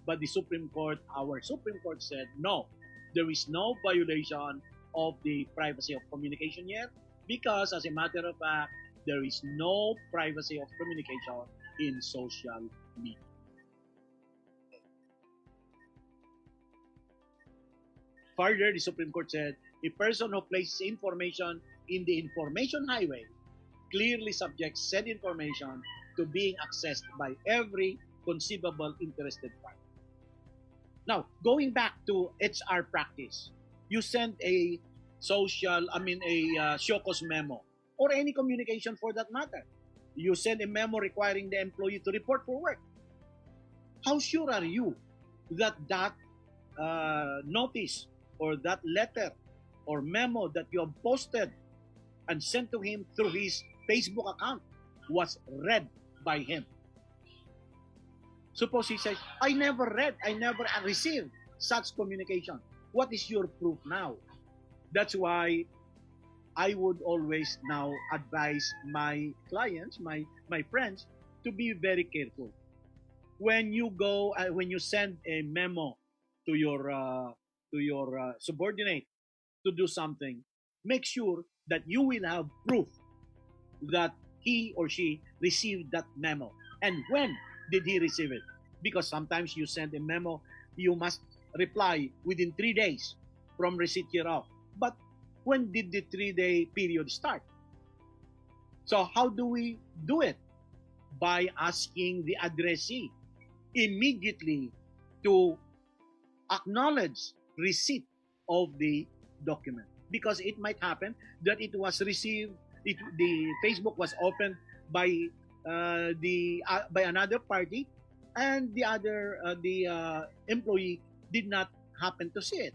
But the Supreme Court, our Supreme Court, said no, there is no violation of the privacy of communication yet, because as a matter of fact, there is no privacy of communication in social media. Further, the Supreme Court said, a person who places information in the information highway clearly subjects said information to being accessed by every conceivable interested party. Now, going back to HR practice, you send a show cause memo or any communication for that matter. You send a memo requiring the employee to report for work. How sure are you that notice or that letter or memo that you have posted and sent to him through his Facebook account was read by him? Suppose he says, I never received such communication. What is your proof now? That's why I would always now advise my clients, my friends, to be very careful. When you send a memo to your subordinate to do something, make sure that you will have proof that he or she received that memo. And when did he receive it? Because sometimes you send a memo, you must reply within 3 days from receipt hereof. But when did the 3-day period start? So how do we do it? By asking the addressee immediately to acknowledge receipt of the document. Because it might happen that it was received, the Facebook was opened by by another party, and the employee did not happen to see it.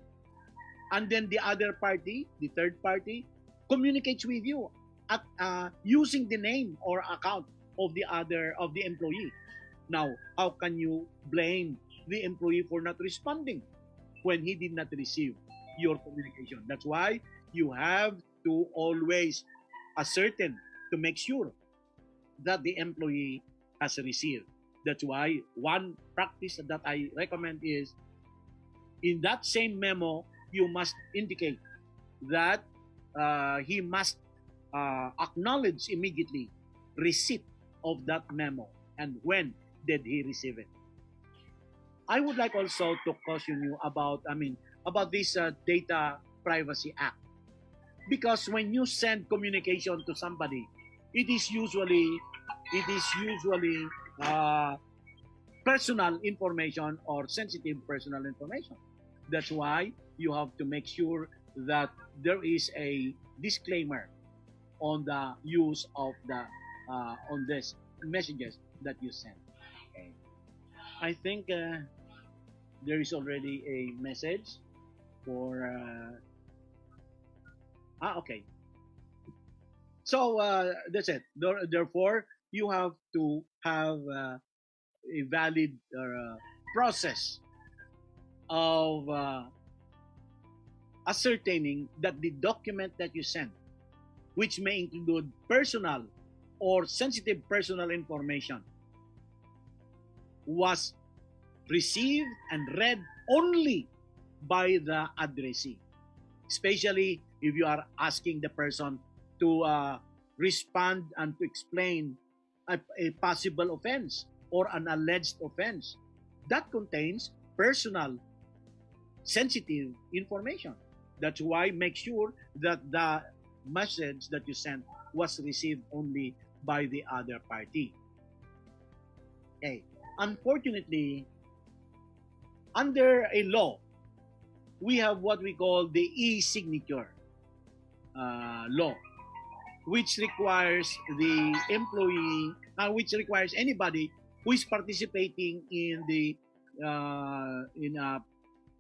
And then the other party, the third party, communicates with you at using the name or account of the employee. Now, how can you blame the employee for not responding when he did not receive your communication? That's why you have to always ascertain to make sure that the employee has received. That's why one practice that I recommend is, in that same memo, you must indicate that he must acknowledge immediately receipt of that memo and when did he receive it. I would like also to caution you about this Data Privacy Act, because when you send communication to somebody, it is usually personal information or sensitive personal information. That's why you have to make sure that there is a disclaimer on the use of the on this messages that you send. Okay. I think there is already a message for. Okay. So that's it. Therefore, you have to have a valid process of ascertaining that the document that you send, which may include personal or sensitive personal information, was received and read only by the addressee. Especially if you are asking the person to respond and to explain a possible offense or an alleged offense that contains personal sensitive information. That's why make sure that the message that you sent was received only by the other party. Okay. Unfortunately, under a law, we have what we call the e-signature law, which requires the employee, which requires anybody who is participating in the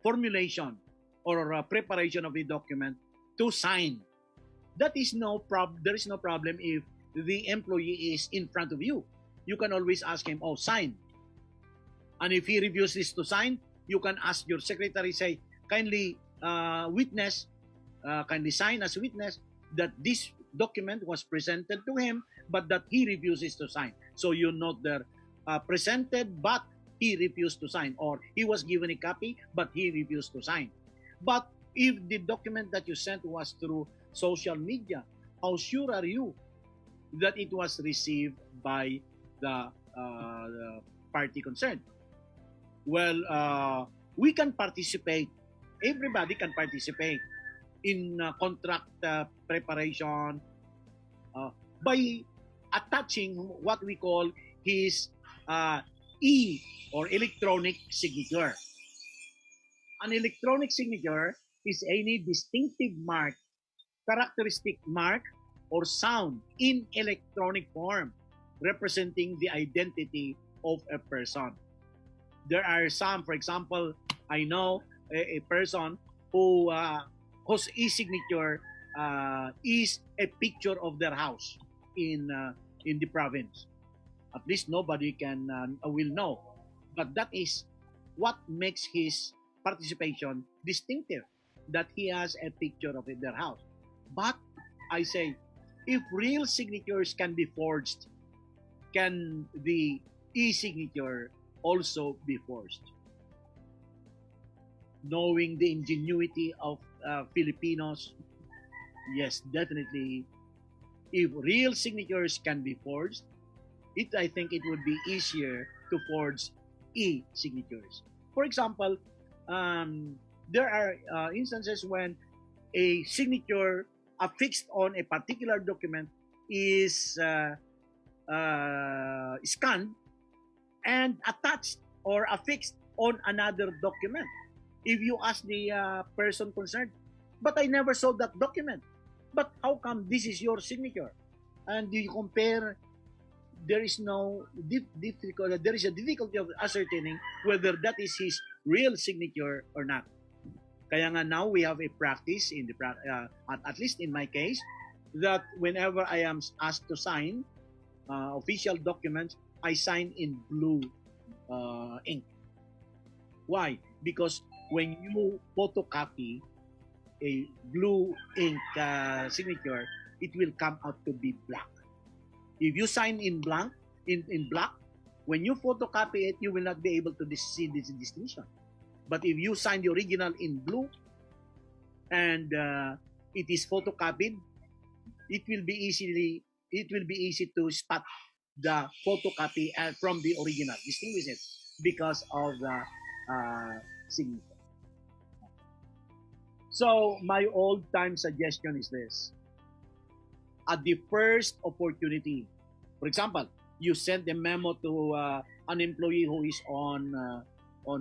formulation or preparation of a document to sign. There is no problem if the employee is in front of you. You can always ask him, "Oh, sign." And if he refuses to sign, you can ask your secretary, say, kindly kindly sign as witness that this document was presented to him, but that he refuses to sign. So you note there, presented, but he refused to sign, or he was given a copy, but he refused to sign. But if the document that you sent was through social media, how sure are you that it was received by the party concerned? Well, we can participate everybody can participate in contract preparation by attaching what we call his uh, e or electronic signature. An electronic signature is any distinctive mark, characteristic mark, or sound in electronic form representing the identity of a person. There are some, for example, I know a person who whose e-signature is a picture of their house in the province. At least nobody can will know, but that is what makes his participation distinctive. That he has a picture of their house. But I say, if real signatures can be forged, can the e-signature also be forged? Knowing the ingenuity of Filipinos, yes, definitely. If real signatures can be forged, I think it would be easier to forge e-signatures. For example, there are instances when a signature affixed on a particular document is scanned and attached or affixed on another document. If you ask the person concerned, but I never saw that document. But how come this is your signature? And you compare, there is no difficult. There is a difficulty of ascertaining whether that is his real signature or not. Kaya nga now we have a practice in the at least in my case, that whenever I am asked to sign official documents, I sign in blue ink. Why? Because when you photocopy a blue ink signature, it will come out to be black. If you sign in black, when you photocopy it, you will not be able to see this distinction. But if you sign the original in blue and it is photocopied, it will be easy to spot the photocopy from the original, distinguish it because of the signature. So my old-time suggestion is this: at the first opportunity, for example, you send a memo to an employee who is on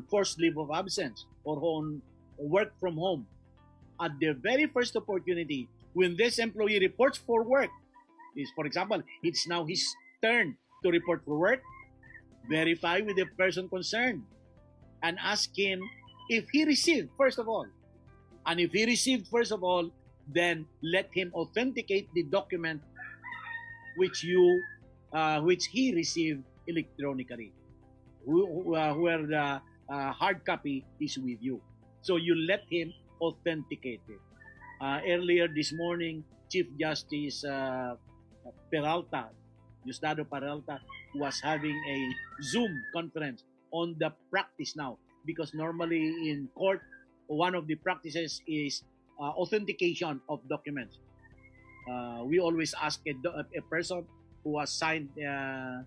forced leave of absence or on work from home. At the very first opportunity, when this employee reports for work, is for example, it's now his turn to report for work, verify with the person concerned and ask him if he received, first of all. And if he received, first of all, then let him authenticate the document which he received electronically, where the hard copy is with you. So you let him authenticate it. Earlier this morning, Chief Justice Peralta, Justado Peralta, was having a Zoom conference on the practice now, because normally in court, one of the practices is authentication of documents. We always ask a person who has signed a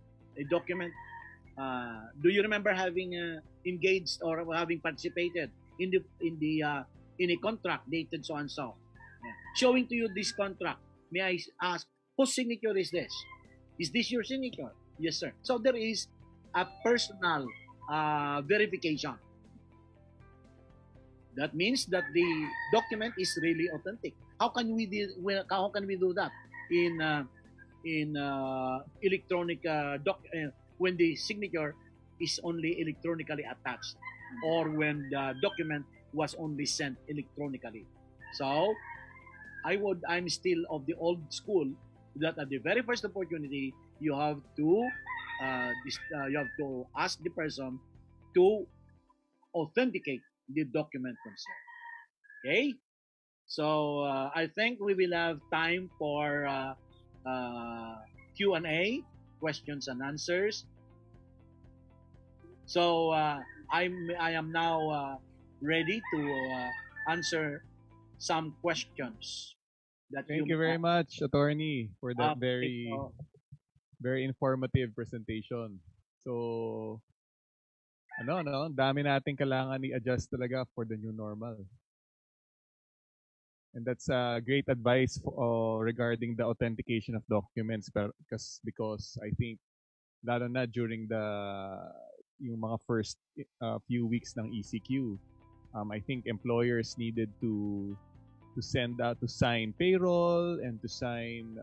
document, do you remember having engaged or having participated in a contract dated so and so? Yeah. Showing to you this contract, may I ask, whose signature is this? Is this your signature? Yes, sir. So there is a personal verification. That means that the document is really authentic. How can we do that in electronic when the signature is only electronically attached, or when the document was only sent electronically? So I'm still of the old school that at the very first opportunity you have to ask the person to authenticate the document concerned. Okay, so I think we will have time for Q&A, questions and answers. So I am now ready to answer some questions that Thank you very much, Attorney, for that Okay, very informative presentation. So ang dami nating kailangan i-adjust talaga for the new normal. And that's great advice regarding the authentication of documents, because I think lalo na during yung mga first few weeks ng ECQ, I think employers needed to sign payroll and to sign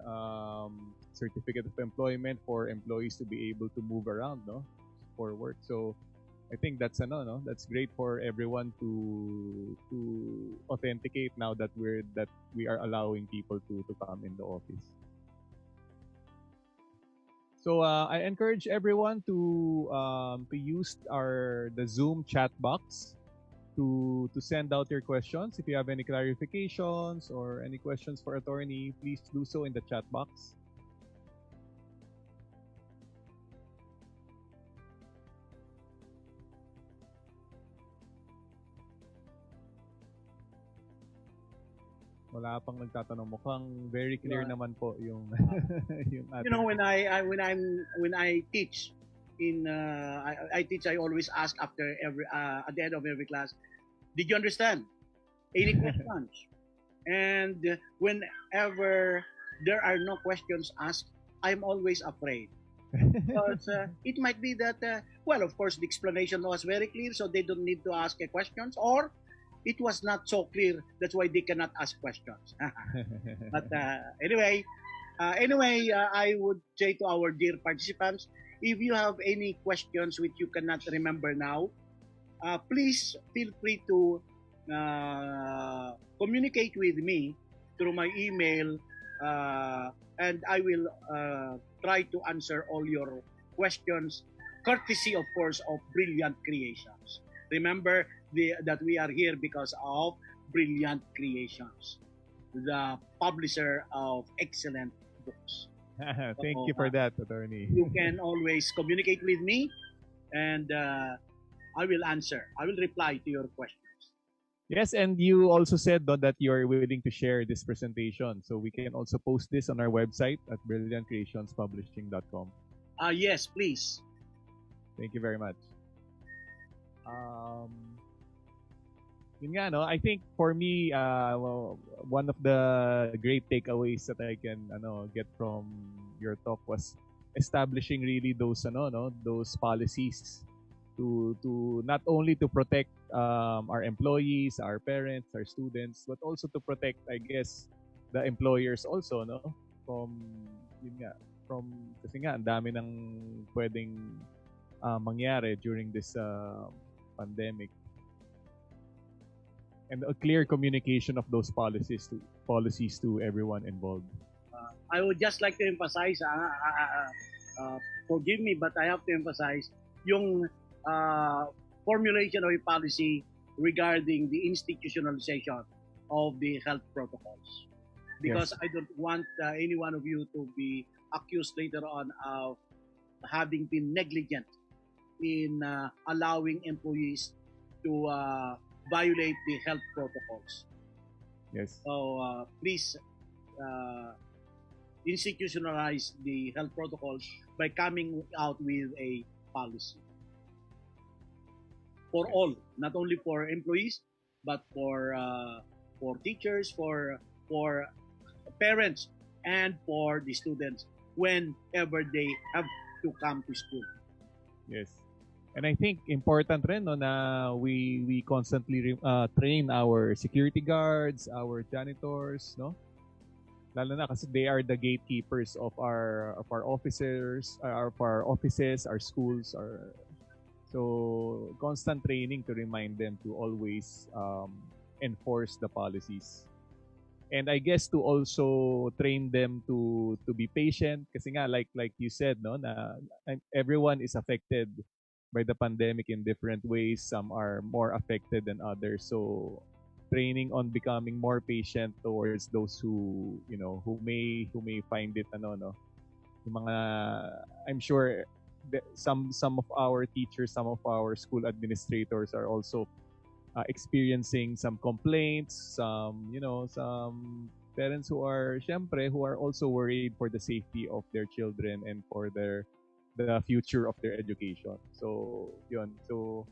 certificate of employment for employees to be able to move around, no, for work. So I think that's that's great for everyone to authenticate now that we are allowing people to come in the office. So I encourage everyone to use the Zoom chat box to send out your questions. If you have any clarifications or any questions for attorney, please do so in the chat box. Wala pang nagtatanong, mukhang very clear naman po yung yung ating... You know, when I teach I teach, I always ask after at the end of every class, did you understand? Any questions? And whenever there are no questions asked, I'm always afraid. Because it might be that, well, of course, the explanation was very clear, so they don't need to ask questions, or it was not so clear, that's why they cannot ask questions. But anyway, I would say to our dear participants, if you have any questions which you cannot remember now, please feel free to communicate with me through my email, and I will try to answer all your questions, courtesy, of course, of Brilliant Creations. Remember that we are here because of Brilliant Creations, the publisher of excellent books. Thank you for that, attorney. You can always communicate with me, and I will answer. I will reply to your questions. Yes, and you also said that you're willing to share this presentation, so we can also post this on our website at brilliantcreationspublishing.com. Yes, please. Thank you very much. Yun nga, no? I think for me, one of the great takeaways that I can get from your talk was establishing really those those policies to not only to protect our employees, our parents, our students, but also to protect, I guess, the employers also, no? Kasi nga ang dami ng pwedeng mangyari during this pandemic, and a clear communication of those policies to everyone involved. I would just like to emphasize, forgive me, but I have to emphasize yung formulation of a policy regarding the institutionalization of the health protocols, because yes, I don't want any one of you to be accused later on of having been negligent in allowing employees to violate the health protocols. Yes. So please institutionalize the health protocols by coming out with a policy for all, not only for employees, but for teachers, for parents, and for the students whenever they have to come to school. Yes. And I think important rin na we constantly train our security guards, our janitors, no? Lalo na kasi they are the gatekeepers of our officers, of our offices, our schools, so constant training to remind them to always enforce the policies. And I guess to also train them to be patient, kasi nga like you said, no, na everyone is affected by the pandemic in different ways. Some are more affected than others. So training on becoming more patient towards those who may find it yung mga, I'm sure some of our teachers, some of our school administrators are also experiencing some complaints, some parents who are also worried for the safety of their children and for their the future of their education. So yun. So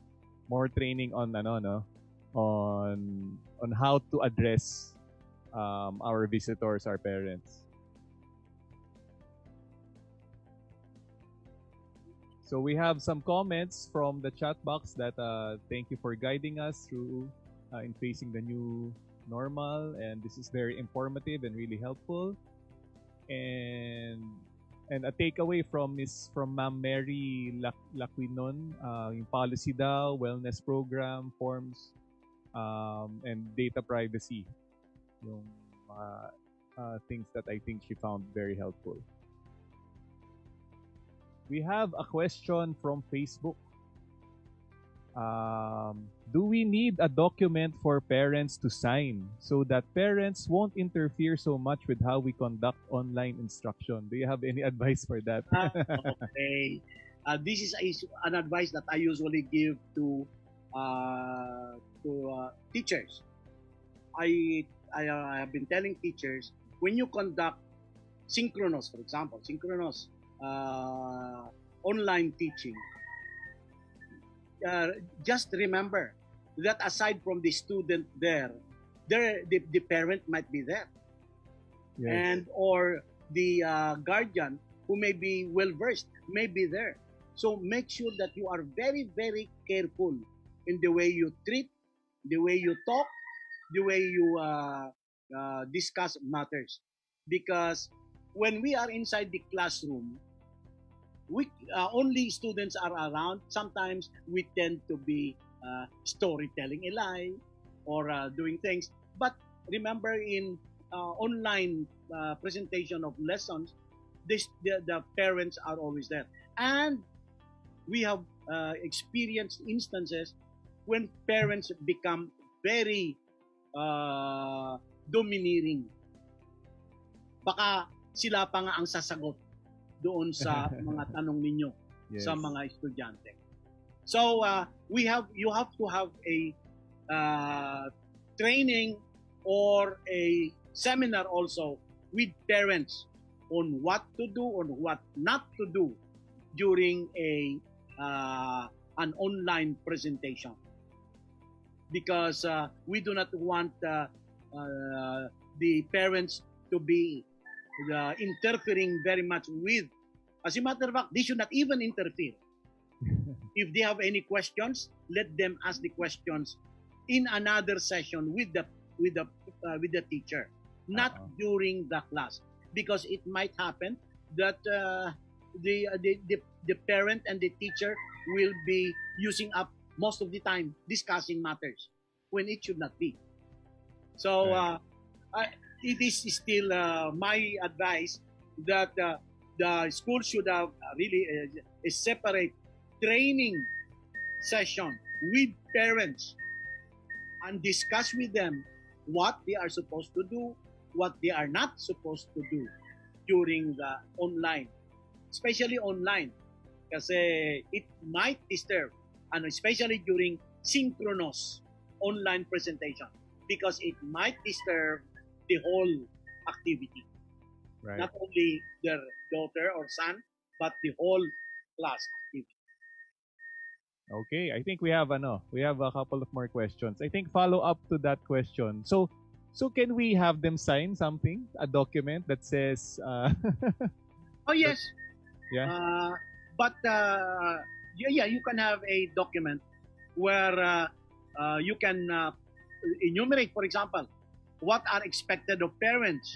more training on on how to address our visitors, our parents. So we have some comments from the chat box that thank you for guiding us through in facing the new normal, and this is very informative and really helpful. And a takeaway from Ma'am Mary Laquinon, yung policy daw, wellness program, forms, and data privacy, yung things that I think she found very helpful. We have a question from Facebook. Do we need a document for parents to sign so that parents won't interfere so much with how we conduct online instruction? Do you have any advice for that? Okay. This is an advice that I usually give to teachers. I have been telling teachers, when you conduct synchronous, for example, online teaching, just remember that aside from the student the parent might be there. Yes. And or the guardian who may be well versed may be there. So make sure that you are very, very careful in the way you treat, the way you talk, the way you discuss matters. Because when we are inside the classroom, we only students are around. Sometimes we tend to be storytelling a lie or doing things. But remember, in online presentation of lessons, the parents are always there. And we have experienced instances when parents become very domineering. Baka sila pa nga ang sasagot doon sa mga tanong ninyo. Yes. Sa mga estudyante. So you have to have a training or a seminar also with parents on what to do, on what not to do during an online presentation. Because we do not want the parents to be interfering very much with. As a matter of fact, they should not even interfere. If they have any questions, let them ask the questions in another session with the teacher, not during the class, because it might happen that the parent and the teacher will be using up most of the time discussing matters when it should not be. So it is still my advice that the school should have really a separate training session with parents and discuss with them what they are supposed to do, what they are not supposed to do during the online, especially online, kasi it might disturb, and especially during synchronous online presentation, because it might disturb the whole activity. Right. Not only their daughter or son, but the whole class activity. Okay, I think we have a couple of more questions. I think follow up to that question. So can we have them sign something, a document that says Oh yes. Yeah. You can have a document where you can enumerate, for example, what are expected of parents.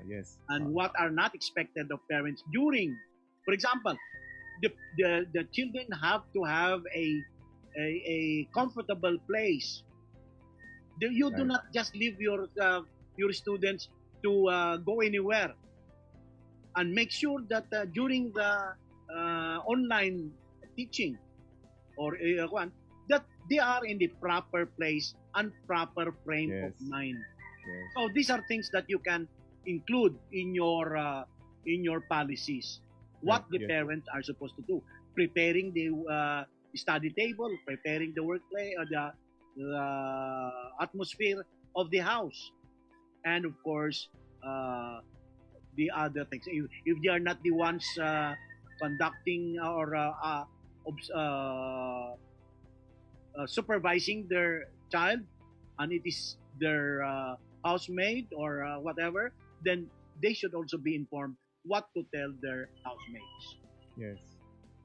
Yes. And what are not expected of parents during. For example, the children have to have a comfortable place. You do not just leave your students to go anywhere. And make sure that during the online teaching or that they are in the proper place and proper frame of mind. Yes. So these are things that you can include in your policies. What the parents are supposed to do: preparing the study table, preparing the workplace, or the atmosphere of the house, and of course the other things. If they are not the ones conducting or supervising their child, and it is their housemaid or whatever, then they should also be informed what to tell their housemates. Yes.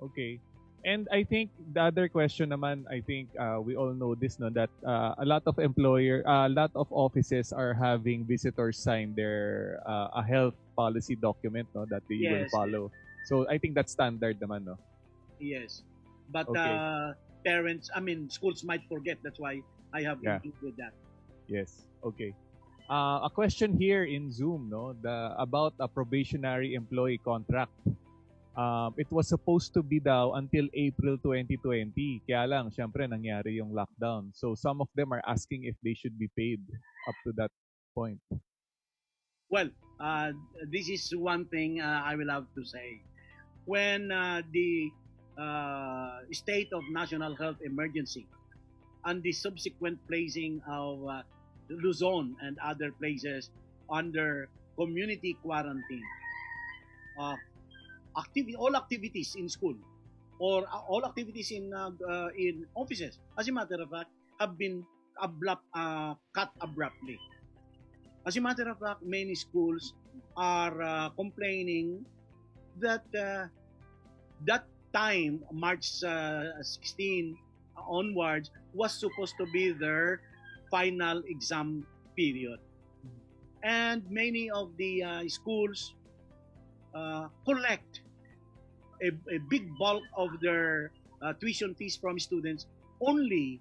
Okay. And I think the other question naman, I think we all know this, no, that a lot of a lot of offices are having visitors sign their a health policy document, no, that they will Yes, follow. So I think that's standard naman, no. yes. But Okay. parents, I mean, schools might forget. That's why I have Yeah. included that. Yes. Okay. A question here in Zoom, no, about a probationary employee contract. It was supposed to be daw until April 2020. Kaya lang, syempre, nangyari yung lockdown. So some of them are asking if they should be paid up to that point. Well, this is one thing I will have to say. When the state of national health emergency and the subsequent placing of Luzon and other places under community quarantine, uh, all activities in school or all activities in offices, as a matter of fact, have been cut abruptly. As a matter of fact, many schools are complaining that that time, March 16 onwards, was supposed to be their final exam period. And many of the schools collect a big bulk of their tuition fees from students only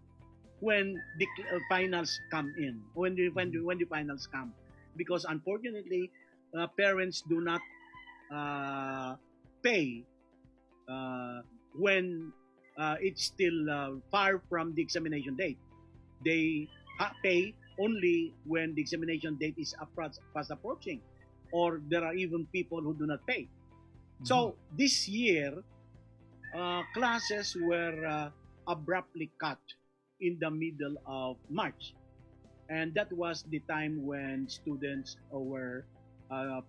when the finals come in, when the finals come, because unfortunately, parents do not pay when it's still far from the examination date. They pay only when the examination date is fast approaching, or there are even people who do not pay. So this year, classes were abruptly cut in the middle of March. And that was the time when students were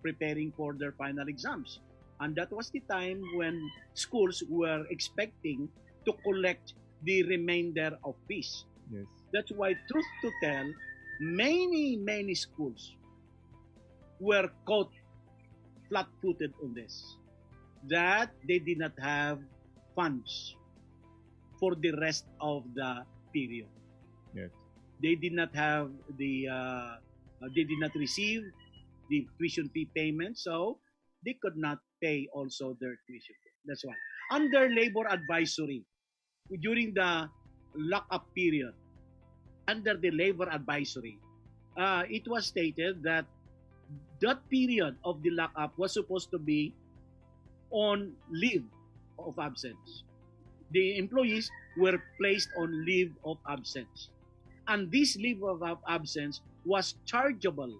preparing for their final exams. And that was the time when schools were expecting to collect the remainder of fees. Yes. That's why, truth to tell, many schools were caught flat-footed on this, that they did not have funds for the rest of the period. Yes. They did not have they did not receive the tuition fee payment, so they could not pay also their tuition fee. That's why. Under labor advisory, during the lock-up period, under the labor advisory, it was stated that that period of the lock-up was supposed to be on leave of absence. The employees were placed on leave of absence. And this leave of absence was chargeable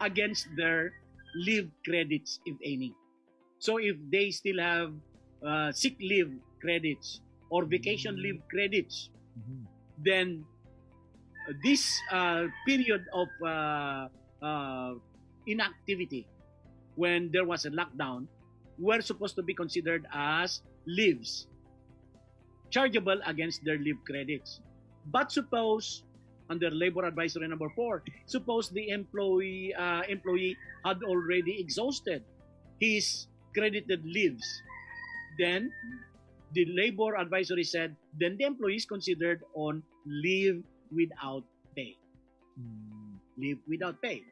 against their leave credits, if any. So if they still have sick leave credits or vacation leave credits, then this period of inactivity, when there was a lockdown, were supposed to be considered as leaves, chargeable against their leave credits. But suppose, under labor advisory number 4, suppose the employee had already exhausted his credited leaves, then the labor advisory said, then the employee is considered on leave without pay. Leave without pay.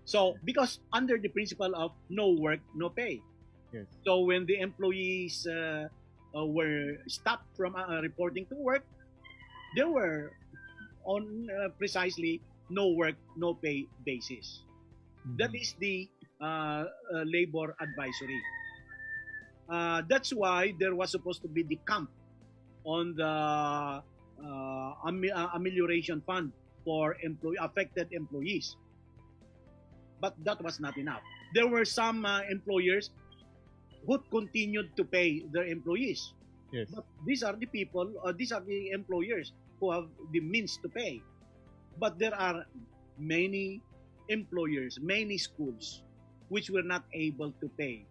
So, because under the principle of no work, no pay. Yes. So when the employees were stopped from reporting to work, they were on precisely no work, no pay basis. That is the labor advisory. That's why there was supposed to be the camp on the amelioration fund for affected employees. But that was not enough. There were some employers who continued to pay their employees. Yes. But these are the people, these are the employers who have the means to pay. But there are many employers, many schools, which were not able to pay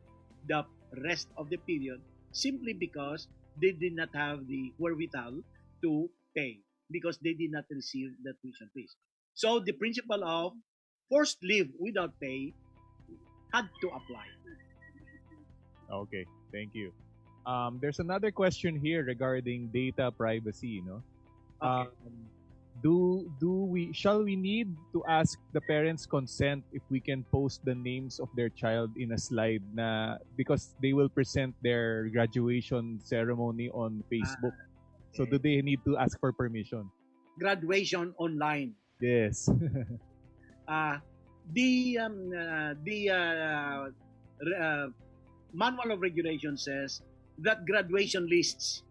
the rest of the period simply because they did not have the wherewithal to pay because they did not receive the tuition fees. So the principle of forced leave without pay had to apply. Okay, thank you. There's another question here regarding data privacy, no? Okay. Shall we need to ask the parents' consent if we can post the names of their child in a slide na because they will present their graduation ceremony on Facebook? So do they need to ask for permission? Graduation online. Yes. The manual of regulation says that graduation lists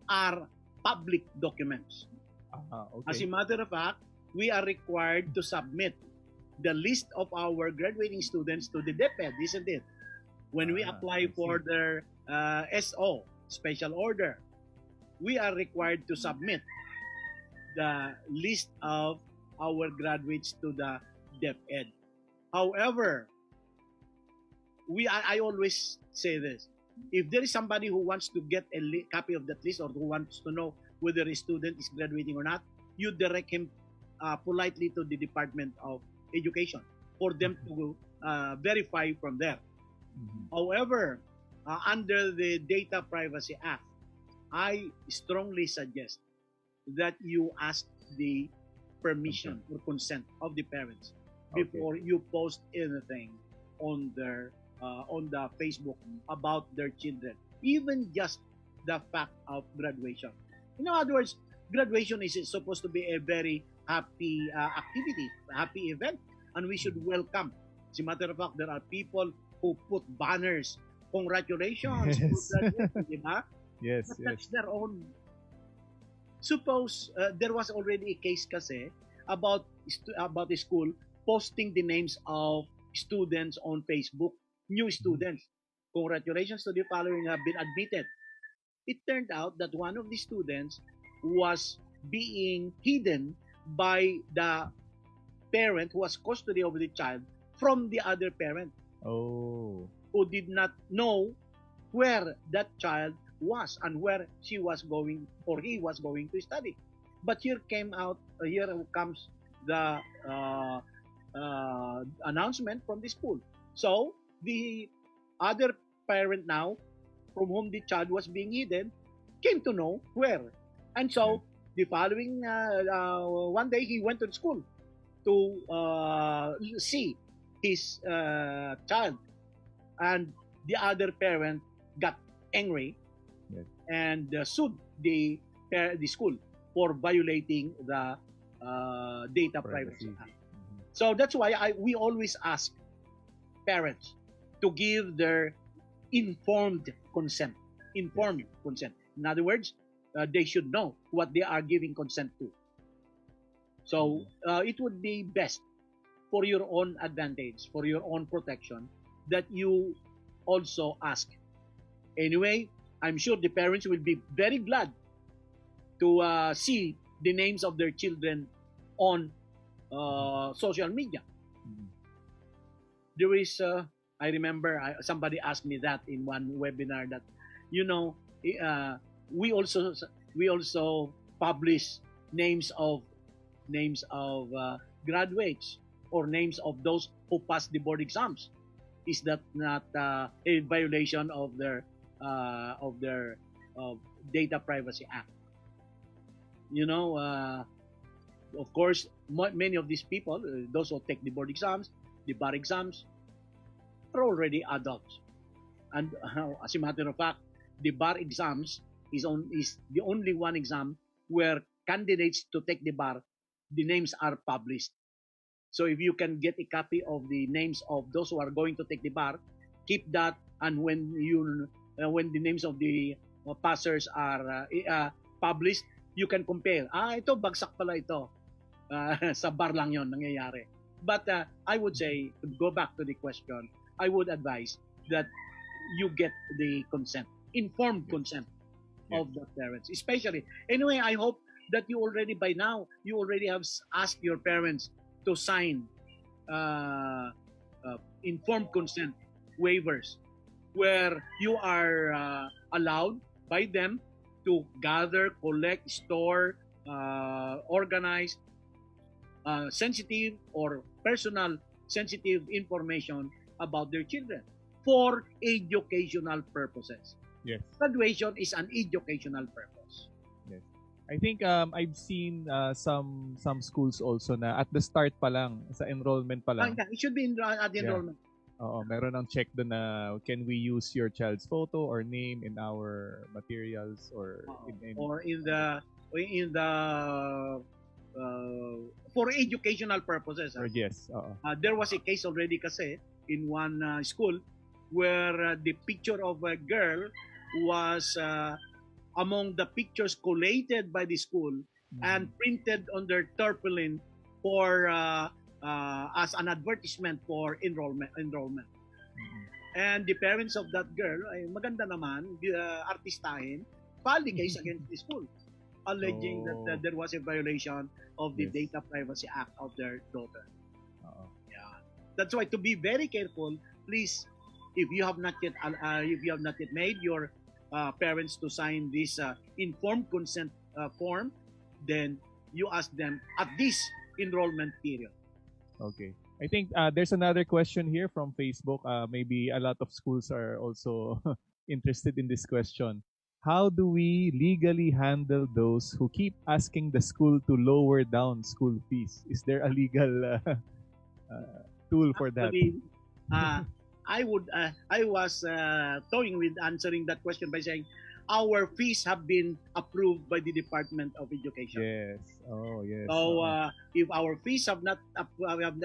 are public documents. As a Okay. matter of fact, we are required to submit the list of our graduating students to the DepEd, isn't it? When we I apply for see. their SO, special order, we are required to submit the list of our graduates to the DepEd. However, I always say this: if there is somebody who wants to get a copy of that list or who wants to know whether a student is graduating or not, you direct him politely to the Department of Education for them to verify from there. Mhm. However, under the Data Privacy Act, I strongly suggest that you ask the permission or consent of the parents Okay. before you post anything on their on the Facebook about their children, even just the fact of graduation. In other words, graduation is supposed to be a very happy activity, a happy event, and we should welcome. As a matter of fact, there are people who put banners, congratulations, for Yes. graduating, di ba? Yes, But yes. that's their own. Suppose there was already a case kasi about a school posting the names of students on Facebook, new students. Congratulations to the following have been admitted. It turned out that one of the students was being hidden by the parent who has custody of the child from the other parent Oh. who did not know where that child was and where she was going or he was going to study. But here comes the announcement from the school. So the other parent now, from whom the child was being hidden, came to know where. And so the following one day he went to the school to see his child, and the other parent got angry Yes. and sued the school for violating the Data Privacy Privacy. Act. Mhm. So that's why we always ask parents to give their informed consent. Informed consent. In other words, they should know what they are giving consent to. So it would be best for your own advantage, for your own protection, that you also ask. Anyway, I'm sure the parents will be very glad to see the names of their children on social media. Mhm. There is, I remember somebody asked me that in one webinar that, you know, uh, we also we also publish names of graduates or names of those who passed the board exams. Is that not a violation of their uh, Data Privacy Act? You know, of course, many of these people, those who take the board exams, the bar exams, are already adults. And as a matter of fact, the bar exams is the only one exam where candidates to take the bar, the names are published. So if you can get a copy of the names of those who are going to take the bar, keep that. And when the names of the passers are published, you can compare. Ito bagsak pala ito. Sa bar lang yon nangyayari. But I would say, to go back to the question, I would advise that you get the consent, informed consent of the parents, especially. Anyway, I hope that you already by now you already have asked your parents to sign informed consent waivers where you are allowed by them to gather, collect, store, organize sensitive or personal sensitive information about their children for educational purposes. Yes. Graduation is an educational purpose. Yes. I think I've seen some schools also na at the start pa lang, sa enrollment pa lang. Yeah, it should be at the enrollment. Oo, meron ng check doon na can we use your child's photo or name in our materials or in the for educational purposes. Yes. There was a case already kasi in one school where the picture of a girl was among the pictures collated by the school and printed on their tarpaulin for as an advertisement for enrollment. And the parents of that girl, ay maganda naman, artistahin, filed the case against the school, alleging that there was a violation of the Data Privacy Act of their daughter. Yeah, that's why to be very careful, please, if you have not yet made your parents to sign this informed consent form, then you ask them at this enrollment period. Okay. I think there's another question here from Facebook. Maybe a lot of schools are also interested in this question. How do we legally handle those who keep asking the school to lower down school fees? Is there a legal tool for that? I was toying with answering that question by saying our fees have been approved by the Department of Education. Yes. Oh, yes. So if our fees have not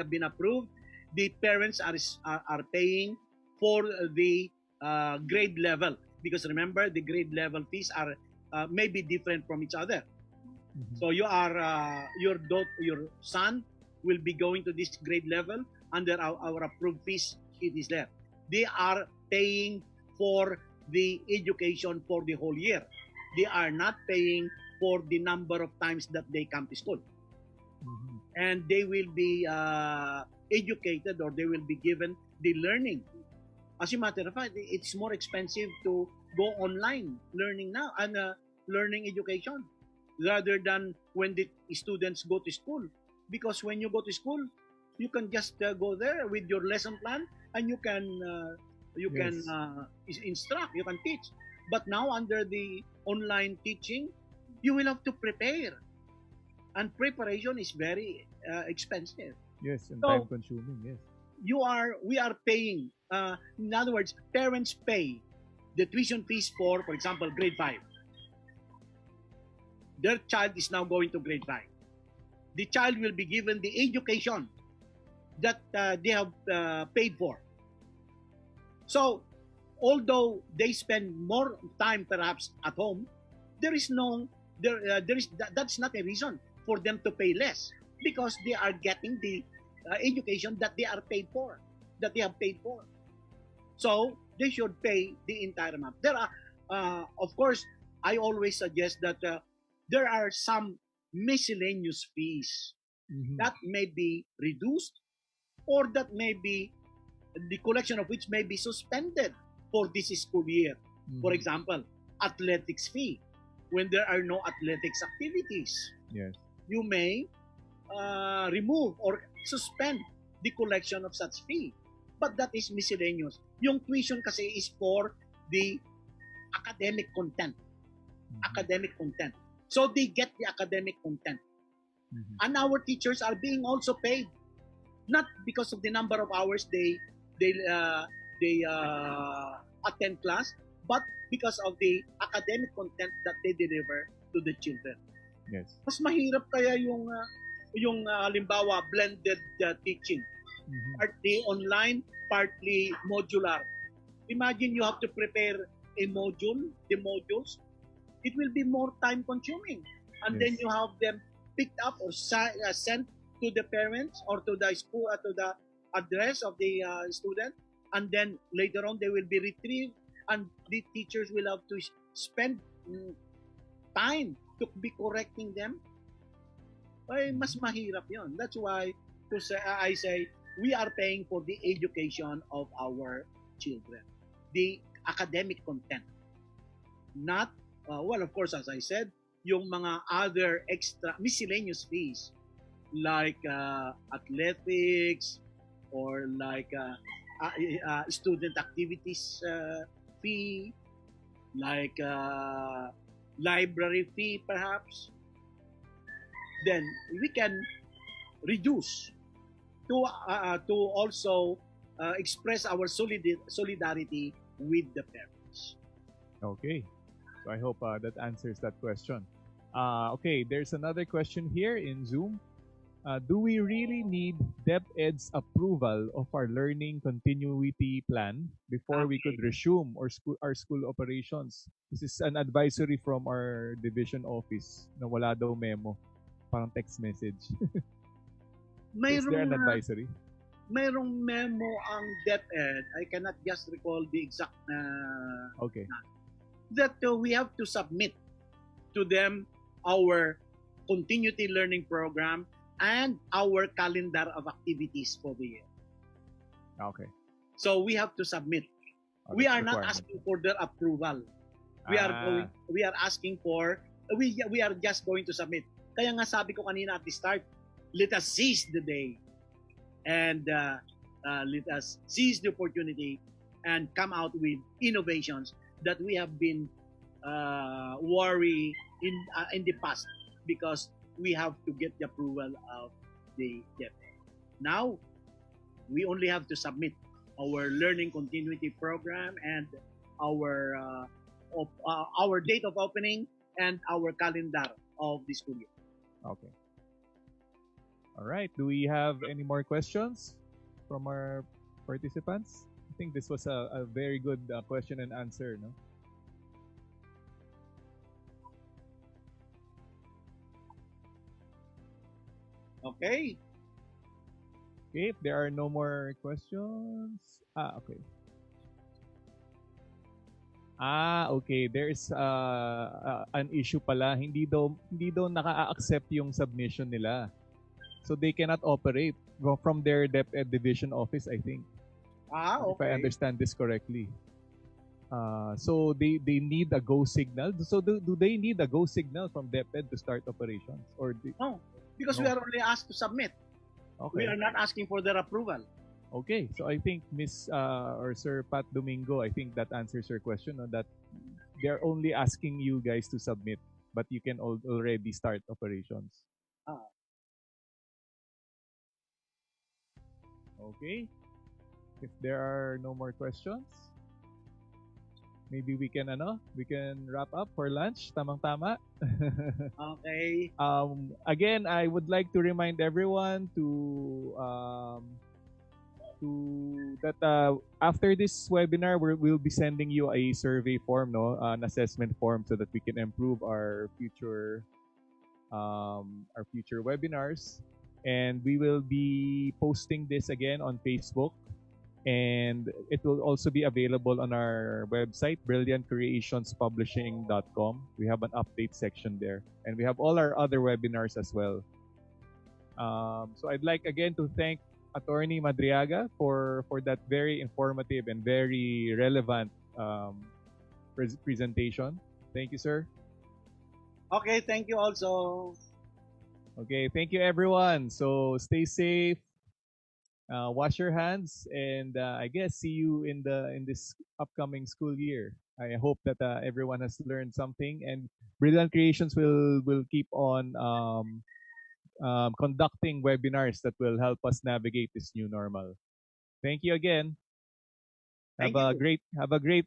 been approved, the parents are paying for the grade level, because remember the grade level fees are maybe different from each other. So you are your son will be going to this grade level under our approved fees. It is there. They are paying for the education for the whole year. They are not paying for the number of times that they come to school. And they will be educated, or they will be given the learning. As a matter of fact, it's more expensive to go online learning now and learning education rather than when the students go to school. Because when you go to school, you can just go there with your lesson plan and you can instruct, you can teach. But now under the online teaching, you will have to prepare, and preparation is very expensive. Yes, and time consuming. Yes, we are paying. In other words, parents pay the tuition fees for example, grade 5. Their child is now going to grade 5. The child will be given the education that they have paid for. So, although they spend more time perhaps at home, that's not a reason for them to pay less, because they are getting the education that they are paid for, that they have paid for. So they should pay the entire amount. There are, of course, I always suggest that there are some miscellaneous fees that may be reduced, or that may be the collection of which may be suspended for this school year. For example, athletics fee. When there are no athletics activities, you may remove or suspend the collection of such fee. But that is miscellaneous. Yung tuition kasi is for the academic content. Academic content. So they get the academic content. And our teachers are being also paid, not because of the number of hours they attend class, but because of the academic content that they deliver to the children. Yes. Mas mahirap kaya yung halimbawa blended teaching. Partly online, partly modular. Imagine you have to prepare a module, the modules. It will be more time consuming. And then you have them picked up or sent to the parents or to the school, to the address of the student. And then later on, they will be retrieved, and the teachers will have to spend time to be correcting them. Ay, mas mahirap yun. That's why I say we are paying for the education of our children. the academic content. Not, well, of course, as I said, yung mga other extra miscellaneous fees like athletics or like student activities fee, like library fee perhaps, then we can reduce to also express our solidarity with the parents. Okay. So I hope that answers that question. Okay, there's another question here in Zoom. Do we really need DepEd's approval of our learning continuity plan before we could resume our school operations? This is an advisory from our division office na wala daw memo. Parang text message. Is there an advisory? Mayroong memo ang DepEd. I cannot just recall the exact Okay. that we have to submit to them our continuity learning program and our calendar of activities for the year. Okay. So we have to submit. We are not asking for their approval. We are asking for we are just going to submit. Kaya nga sabi ko kanina at the start, let us seize the day and let us seize the opportunity and come out with innovations that we have been worried in the past because we have to get the approval of the DepEd. Now, we only have to submit our learning continuity program and our date of opening and our calendar of the school year. Okay. All right. Do we have any more questions from our participants? I think this was a very good question and answer, no? Okay. Okay, if there are no more questions. Okay. Okay. There's an issue pala. Hindi daw naka-accept yung submission nila. So they cannot operate from their DepEd division office, I think. Okay. If I understand this correctly. So they need a go signal. So do they need a go signal from DepEd to start operations? No, because we are only asked to submit. Okay. We are not asking for their approval. Okay, so I think Miss or Sir Pat Domingo, I think that answers your question. No? That they're only asking you guys to submit, but you can already start operations. Okay. If there are no more questions, maybe we can wrap up for lunch. Tamang-tama. Okay. Again, I would like to remind everyone that after this webinar, we'll be sending you a survey form, an assessment form, so that we can improve our future webinars. And we will be posting this again on Facebook. And it will also be available on our website, brilliantcreationspublishing.com. We have an update section there. And we have all our other webinars as well. So I'd like again to thank Atty. Madriaga for that very informative and very relevant presentation. Thank you, sir. Okay, thank you also. Okay, thank you everyone. So stay safe. Wash your hands, and I guess see you in this upcoming school year. I hope that everyone has learned something, and Brilliant Creations will keep on conducting webinars that will help us navigate this new normal. Thank you again. Have a great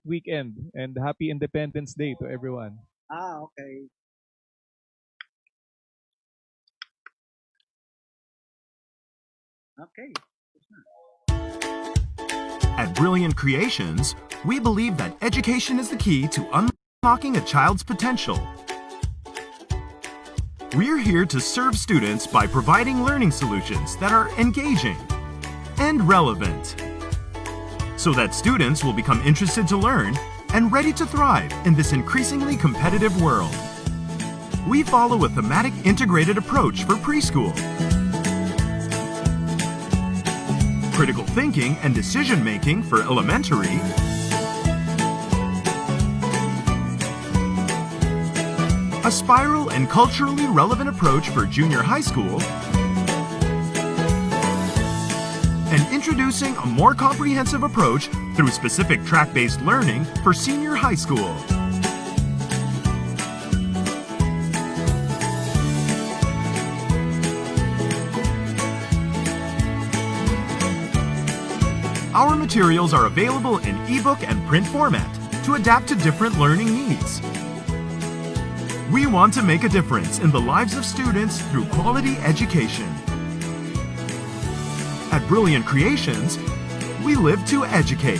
weekend, and happy Independence Day to everyone. Okay. Okay. At Brilliant Creations, we believe that education is the key to unlocking a child's potential. We're here to serve students by providing learning solutions that are engaging and relevant, so that students will become interested to learn and ready to thrive in this increasingly competitive world. We follow a thematic integrated approach for preschool. Critical thinking and decision-making for elementary, a spiral and culturally relevant approach for junior high school, and introducing a more comprehensive approach through specific track-based learning for senior high school. Our materials are available in ebook and print format to adapt to different learning needs. We want to make a difference in the lives of students through quality education. At Brilliant Creations, we live to educate.